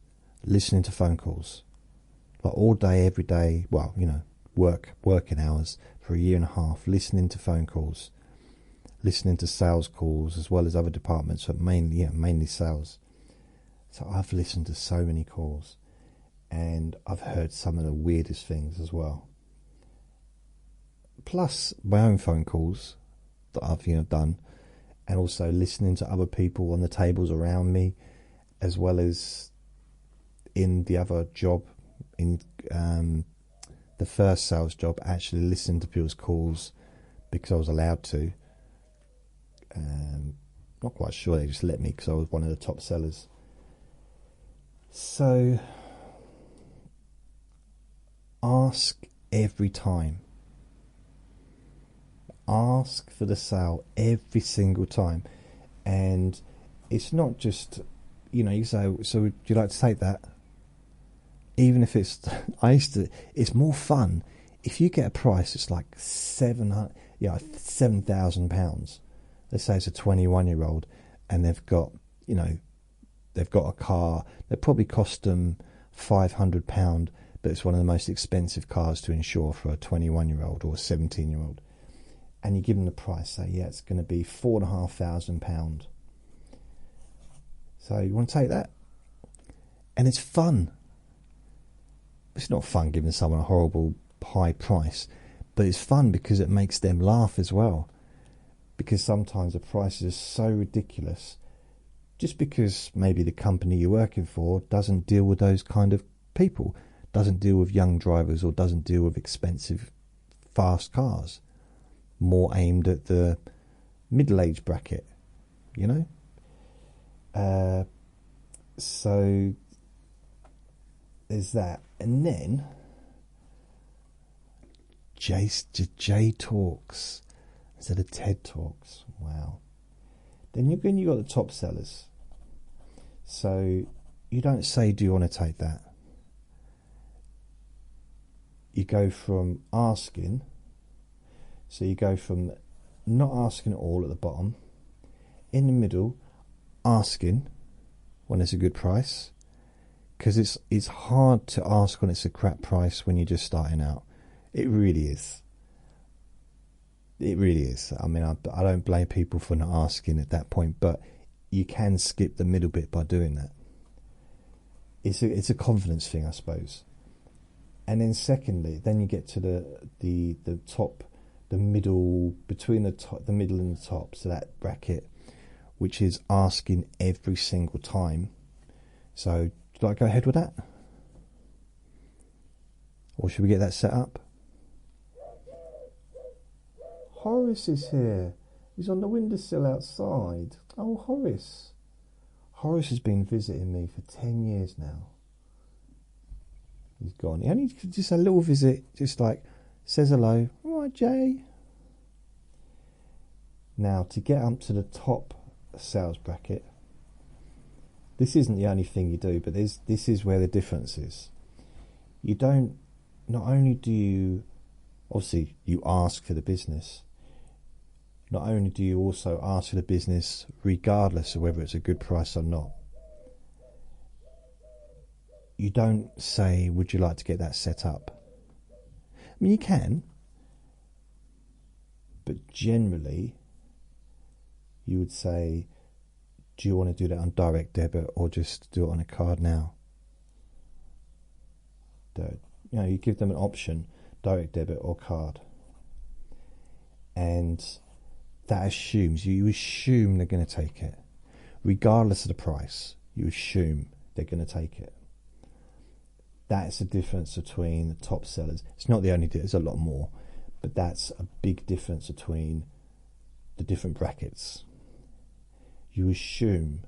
listening to phone calls. Like all day, every day, well, working hours for a year and a half, listening to phone calls, listening to sales calls as well as other departments, but mainly sales. So I've listened to so many calls, and I've heard some of the weirdest things as well. Plus my own phone calls that I've done, and also listening to other people on the tables around me, as well as in the other job, in the first sales job, actually listening to people's calls because I was allowed to. Not quite sure, they just let me because I was one of the top sellers. So ask every time. Ask for the sale every single time. And it's not just, you say, so would you like to take that? Even if it's, it's more fun if you get a price it's like £7,000. Let's say it's a 21-year-old and they've got a car that probably cost them £500, but it's one of the most expensive cars to insure for a 21-year-old or a 17-year-old. And you give them the price, say, it's going to be £4,500. So you want to take that? And it's fun. It's not fun giving someone a horrible high price, but it's fun because it makes them laugh as well. Because sometimes the prices are so ridiculous, just because maybe the company you're working for doesn't deal with those kind of people, doesn't deal with young drivers, or doesn't deal with expensive, fast cars, more aimed at the middle-age bracket, So there's that. And then J Talks instead of TED Talks. Wow. Then you got the top sellers. So you don't say, do you want to take that? You go from asking. So you go from not asking at all at the bottom, in the middle, asking when it's a good price, because it's hard to ask when it's a crap price when you're just starting out. It really is. It really is. I mean, I don't blame people for not asking at that point, but you can skip the middle bit by doing that. It's a confidence thing, I suppose. And then secondly, then you get to the top, the middle, between the middle and the top, so that bracket, which is asking every single time. So, do I go ahead with that? Or should we get that set up? Horace is here. He's on the windowsill outside. Oh, Horace. Horace has been visiting me for 10 years now. He's gone. He only just a little visit, just like says hello. All right, Jay. Now, to get up to the top sales bracket, this isn't the only thing you do, but this is where the difference is. You don't, not only do you, obviously you ask for the business, not only do you also ask for the business regardless of whether it's a good price or not. You don't say, would you like to get that set up? I mean, you can, but generally you would say, do you want to do that on direct debit or just do it on a card now? You give them an option, direct debit or card. And that assumes, you assume they're going to take it. Regardless of the price, you assume they're going to take it. That's the difference between the top sellers. It's not the only, there's a lot more, but that's a big difference between the different brackets. You assume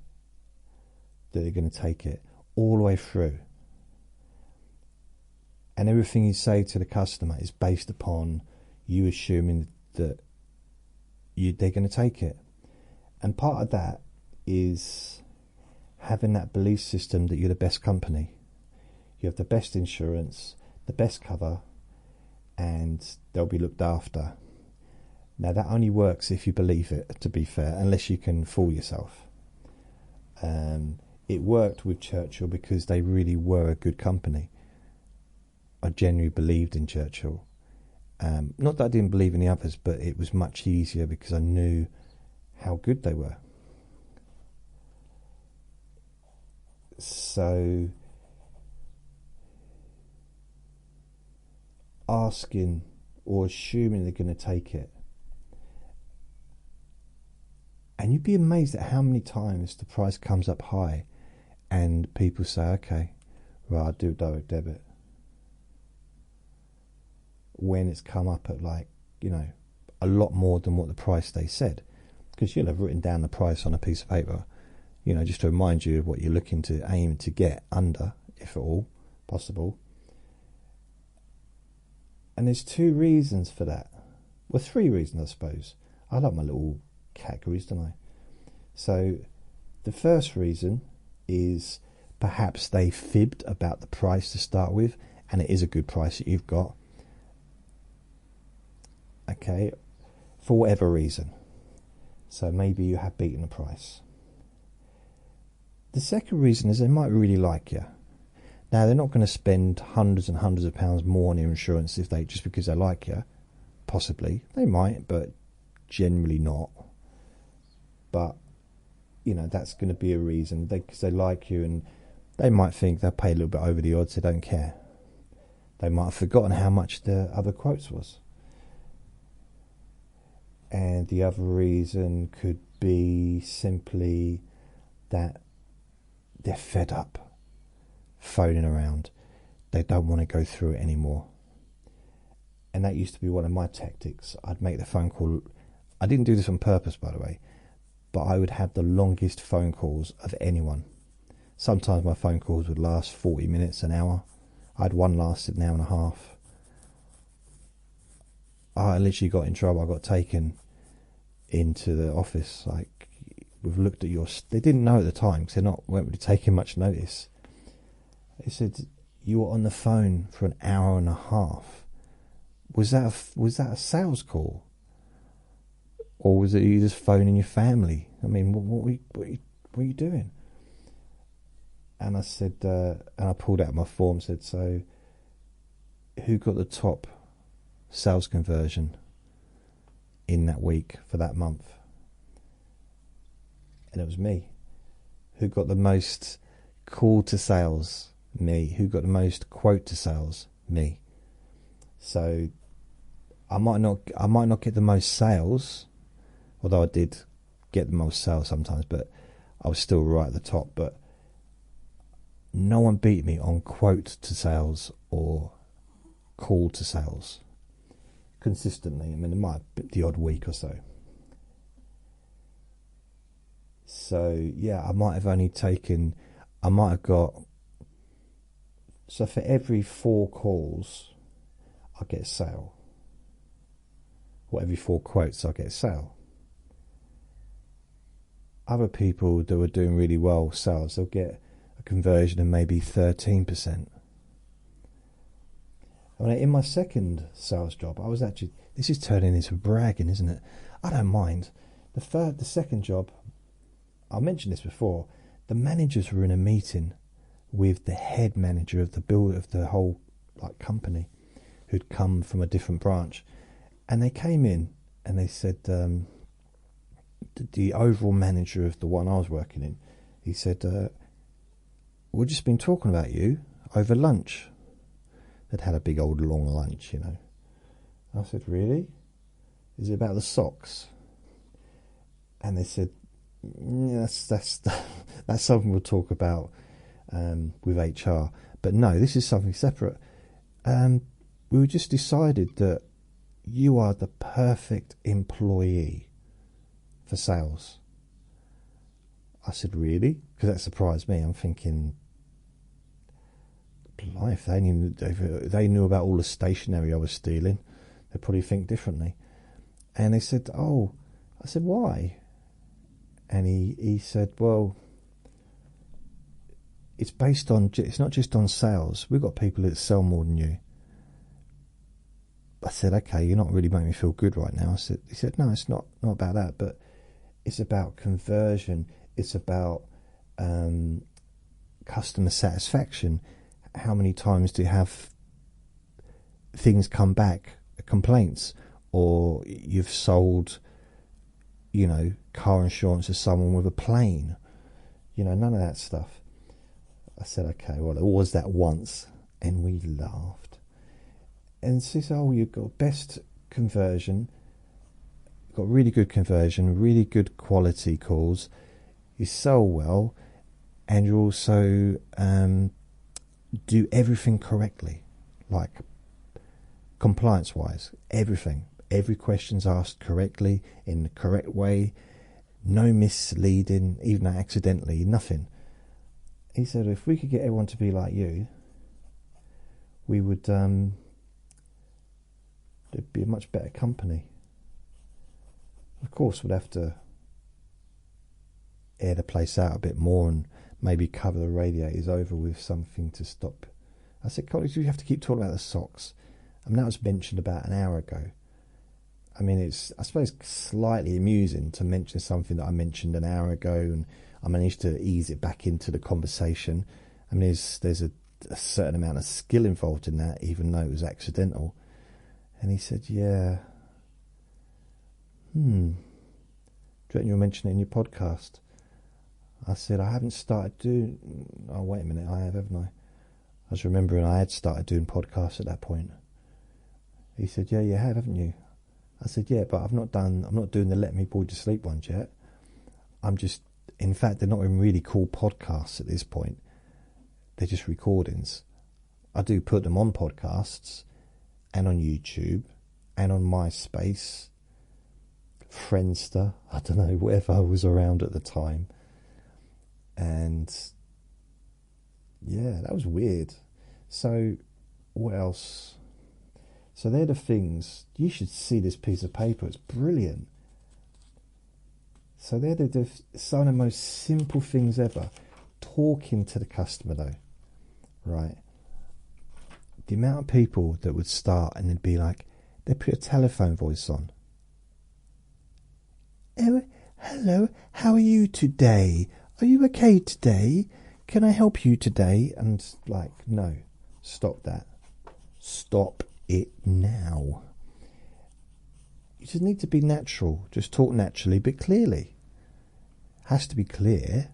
that they're going to take it all the way through. And everything you say to the customer is based upon you assuming that they're going to take it. And part of that is having that belief system that you're the best company. You have the best insurance, the best cover, and they'll be looked after. Now that only works if you believe it, to be fair, unless you can fool yourself. It worked with Churchill because they really were a good company. I genuinely believed in Churchill. Not that I didn't believe in the others, but it was much easier because I knew how good they were. So asking or assuming they're going to take it, and you'd be amazed at how many times the price comes up high and people say, okay, right, I'll do direct debit, when it's come up at, like, you know, a lot more than what the price they said, because you'll have written down the price on a piece of paper, you know, just to remind you of what you're looking to aim to get under, if at all possible. And there's two reasons for that. Well, three reasons, I suppose. I like my little categories, don't I? So the first reason is perhaps they fibbed about the price to start with, and it is a good price that you've got, okay, for whatever reason. So maybe you have beaten the price. The second reason is they might really like you. Now, they're not going to spend hundreds and hundreds of pounds more on your insurance if just because they like you. Possibly. They might, but generally not. But, you know, that's going to be a reason. Because they like you, and they might think they'll pay a little bit over the odds. They don't care. They might have forgotten how much the other quotes was. And the other reason could be simply that they're fed up phoning around. They don't want to go through it anymore. And that used to be one of my tactics. I'd make the phone call. I didn't do this on purpose, by the way, but I would have the longest phone calls of anyone. Sometimes my phone calls would last 40 minutes, an hour. I had one lasted an hour and a half. I literally got in trouble. I got taken into the office. Like, we've looked at your... They didn't know at the time, because weren't really taking much notice. They said, you were on the phone for an hour and a half. Was that a sales call? Or was it you just phoning your family? I mean, what were you doing? And I said, and I pulled out my form, said, so who got the top sales conversion in that week for that month? And it was me. Who got the most call to sales? Me. Who got the most quote to sales? Me. So I might not get the most sales, although I did get the most sales sometimes, but I was still right at the top. But no one beat me on quote to sales or call to sales consistently. I mean, it might have been the odd week or so. So yeah, I might have got, so for every 4 calls I get a sale, or every 4 quotes I get a sale. Other people that were doing really well sales, they'll get a conversion of maybe 13%. I mean, in my second sales job, I was actually, this is turning into bragging, isn't it? I don't mind. The second job, I mentioned this before, the managers were in a meeting with the head manager of the whole like company, who'd come from a different branch, and they came in and they said, the overall manager of the one I was working in, he said, we've just been talking about you over lunch. They'd had a big old long lunch, you know. I said, really? Is it about the socks? And they said, yes, that's something we'll talk about with HR. But no, this is something separate. We just decided that you are the perfect employee for sales. I said, really? Because that surprised me. I'm thinking, if they knew about all the stationery I was stealing, they'd probably think differently. And they said, oh. I said, why? And he said, well, it's not just on sales. We've got people that sell more than you. I said, okay, you're not really making me feel good right now. He said, no, it's not about that, but it's about conversion. It's about customer satisfaction. How many times do you have things come back, complaints, or you've sold, car insurance as someone with a plane. None of that stuff. I said, okay, well, it was that once, and we laughed. And she said, oh, you've got best conversion, got really good conversion, really good quality calls, you sell well, and you also do everything correctly, like compliance-wise, everything. Every question's asked correctly, in the correct way, no misleading, even accidentally, nothing. He said, if we could get everyone to be like you, we would it'd be a much better company. Of course, we'd have to air the place out a bit more and maybe cover the radiators over with something to stop. I said, colleagues, you have to keep talking about the socks. I mean, that was mentioned about an hour ago. I mean, it's, I suppose, slightly amusing to mention something that I mentioned an hour ago, and I managed to ease it back into the conversation. I mean, there's a certain amount of skill involved in that, even though it was accidental. And he said, yeah. Do you reckon you'll mention it in your podcast? I said, I haven't started doing... Oh, wait a minute, I have, haven't I? I was remembering I had started doing podcasts at that point. He said, yeah, you have, haven't you? I said, yeah, but I'm not doing the Let Me Bore You to Sleep ones yet. In fact, they're not even really called podcasts at this point. They're just recordings. I do put them on podcasts and on YouTube and on MySpace, Friendster, I don't know, whatever was around at the time. And yeah, that was weird. So what else? So they're the things. You should see this piece of paper. It's brilliant. So they're some of the most simple things ever. Talking to the customer, though, right? The amount of people that would start and they'd be like, they put a telephone voice on. Oh, hello, how are you today? Are you okay today? Can I help you today? And like, no, stop that. Stop it now. You just need to be natural. Just talk naturally, but clearly. Has to be clear.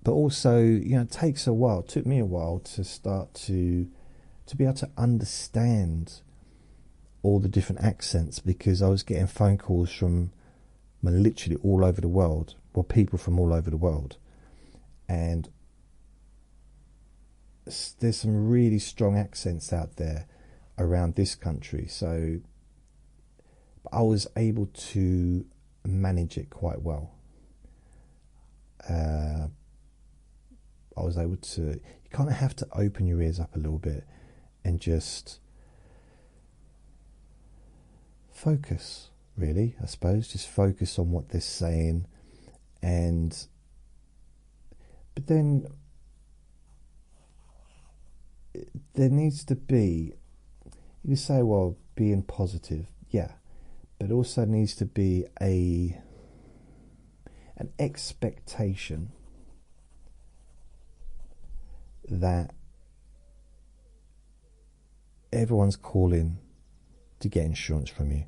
But also, it takes a while. It took me a while to start to be able to understand all the different accents, because I was getting phone calls from literally all over the world. Well, people from all over the world. And there's some really strong accents out there around this country. So I was able to manage it quite well. I was able to... You kind of have to open your ears up a little bit and just focus, really, I suppose. Just focus on what they're saying. But then there needs to be... You say, well, being positive, yeah. But also needs to be an expectation that everyone's calling to get insurance from you.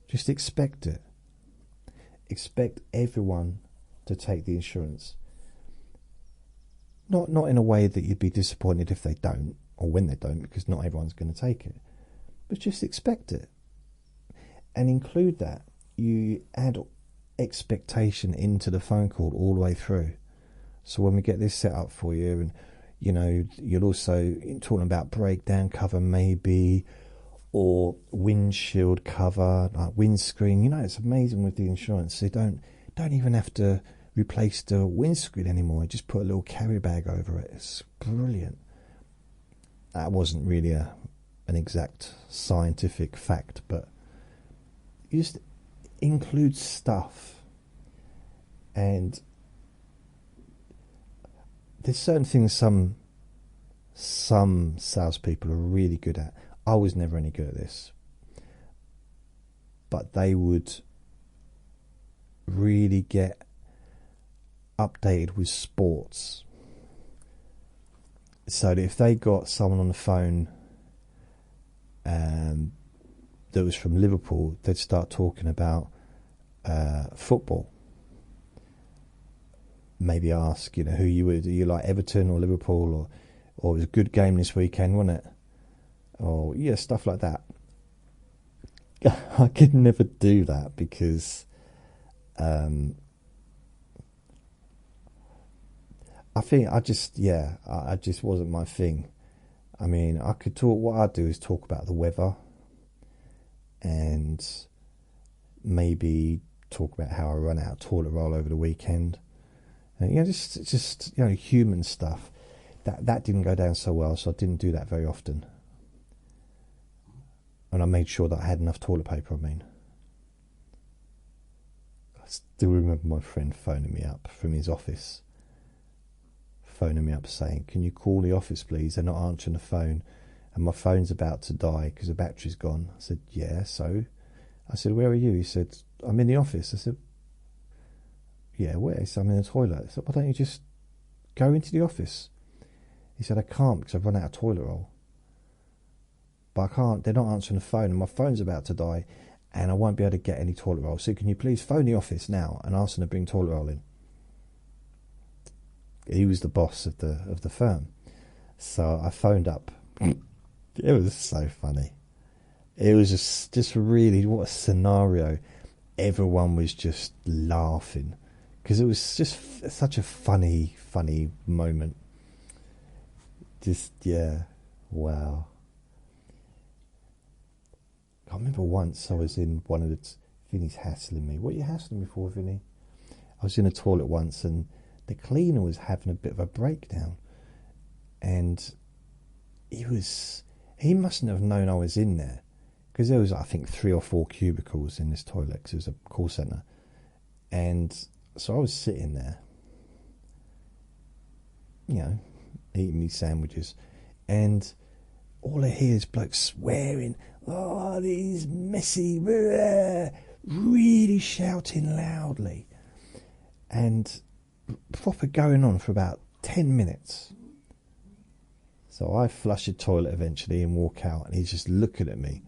Just expect it. Expect everyone to take the insurance. Not in a way that you'd be disappointed if they don't, or when they don't, because not everyone's going to take it. But just expect it. And include that. You add expectation into the phone call all the way through. So when we get this set up for you, and you'll also talking about breakdown cover maybe, or windshield cover, like windscreen. It's amazing with the insurance. They don't even have to replace the windscreen anymore. Just put a little carrier bag over it. It's brilliant. That wasn't really an exact scientific fact, but you just include stuff. And there's certain things some salespeople are really good at. I was never any good at this, but they would really get updated with sports. So that if they got someone on the phone that was from Liverpool, they'd start talking about football. Maybe ask, who you would. Do you like Everton or Liverpool, or it was a good game this weekend, wasn't it? Or yeah, stuff like that. I could never do that because I think I just wasn't my thing. I mean, I could talk. What I'd do is talk about the weather, and maybe talk about how I run out of toilet roll over the weekend. And, just human stuff. That didn't go down so well, so I didn't do that very often. And I made sure that I had enough toilet paper. I mean, I still remember my friend phoning me up from his office, phoning me up saying, "Can you call the office, please? They're not answering the phone, and my phone's about to die because the battery's gone." I said, "Yeah, so?" I said, "Where are you?" He said, "I'm in the office." I said, "Yeah, where?" He said, "I'm in the toilet." I said, "Why don't you just go into the office?" He said, "I can't because I've run out of toilet roll. But I can't, they're not answering the phone, and my phone's about to die, and I won't be able to get any toilet roll. So can you please phone the office now and ask them to bring toilet roll in?" He was the boss of the firm. So I phoned up. It was so funny. It was just really, what a scenario. Everyone was just laughing because it was just such a funny moment. Wow. I remember once I was in one of the... Vinny's hassling me. "What are you hassling me for, Vinny?" I was in a toilet once and the cleaner was having a bit of a breakdown. And he mustn't have known I was in there. Because there was, I think, 3 or 4 cubicles in this toilet because it was a call centre. And so I was sitting there, eating me sandwiches. And all I hear is blokes swearing, "Oh, these messy," really shouting loudly. And proper going on for about 10 minutes. So I flush the toilet eventually and walk out, and he's just looking at me.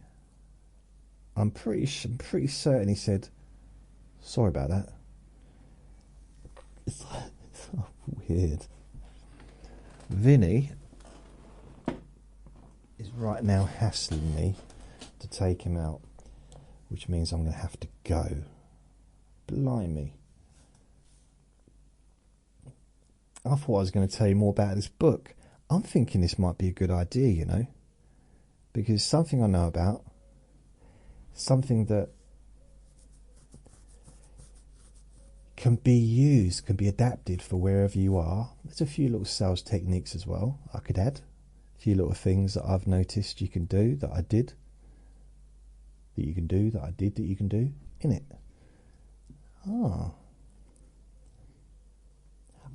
I'm pretty certain he said, "Sorry about that." It's so weird. Vinny is right now hassling me to take him out, which means I'm going to have to go. Blimey. I thought I was going to tell you more about this book. I'm thinking this might be a good idea, because something I know about, something that can be used, can be adapted for wherever you are. There's a few little sales techniques as well I could add. A few little things that I've noticed you can do, that I did, that you can do, that I did, that you can do in it.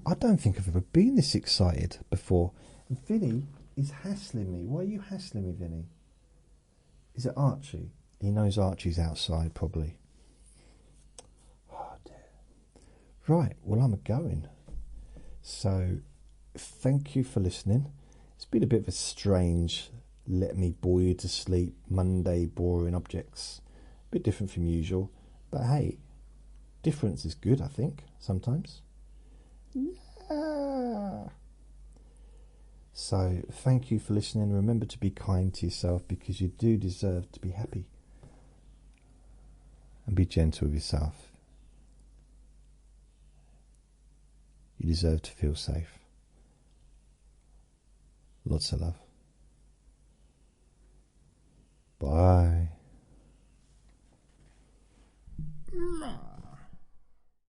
I don't think I've ever been this excited before. Vinny is hassling me. Why are you hassling me, Vinny? Is it Archie? He knows Archie's outside, probably. Oh, dear. Right, well, I'm going. So, thank you for listening. It's been a bit of a strange, let me bore you to sleep, Monday boring objects. A bit different from usual. But hey, difference is good, I think, sometimes. Yeah. So, thank you for listening. Remember to be kind to yourself because you do deserve to be happy. And be gentle with yourself. You deserve to feel safe. Lots of love. Bye.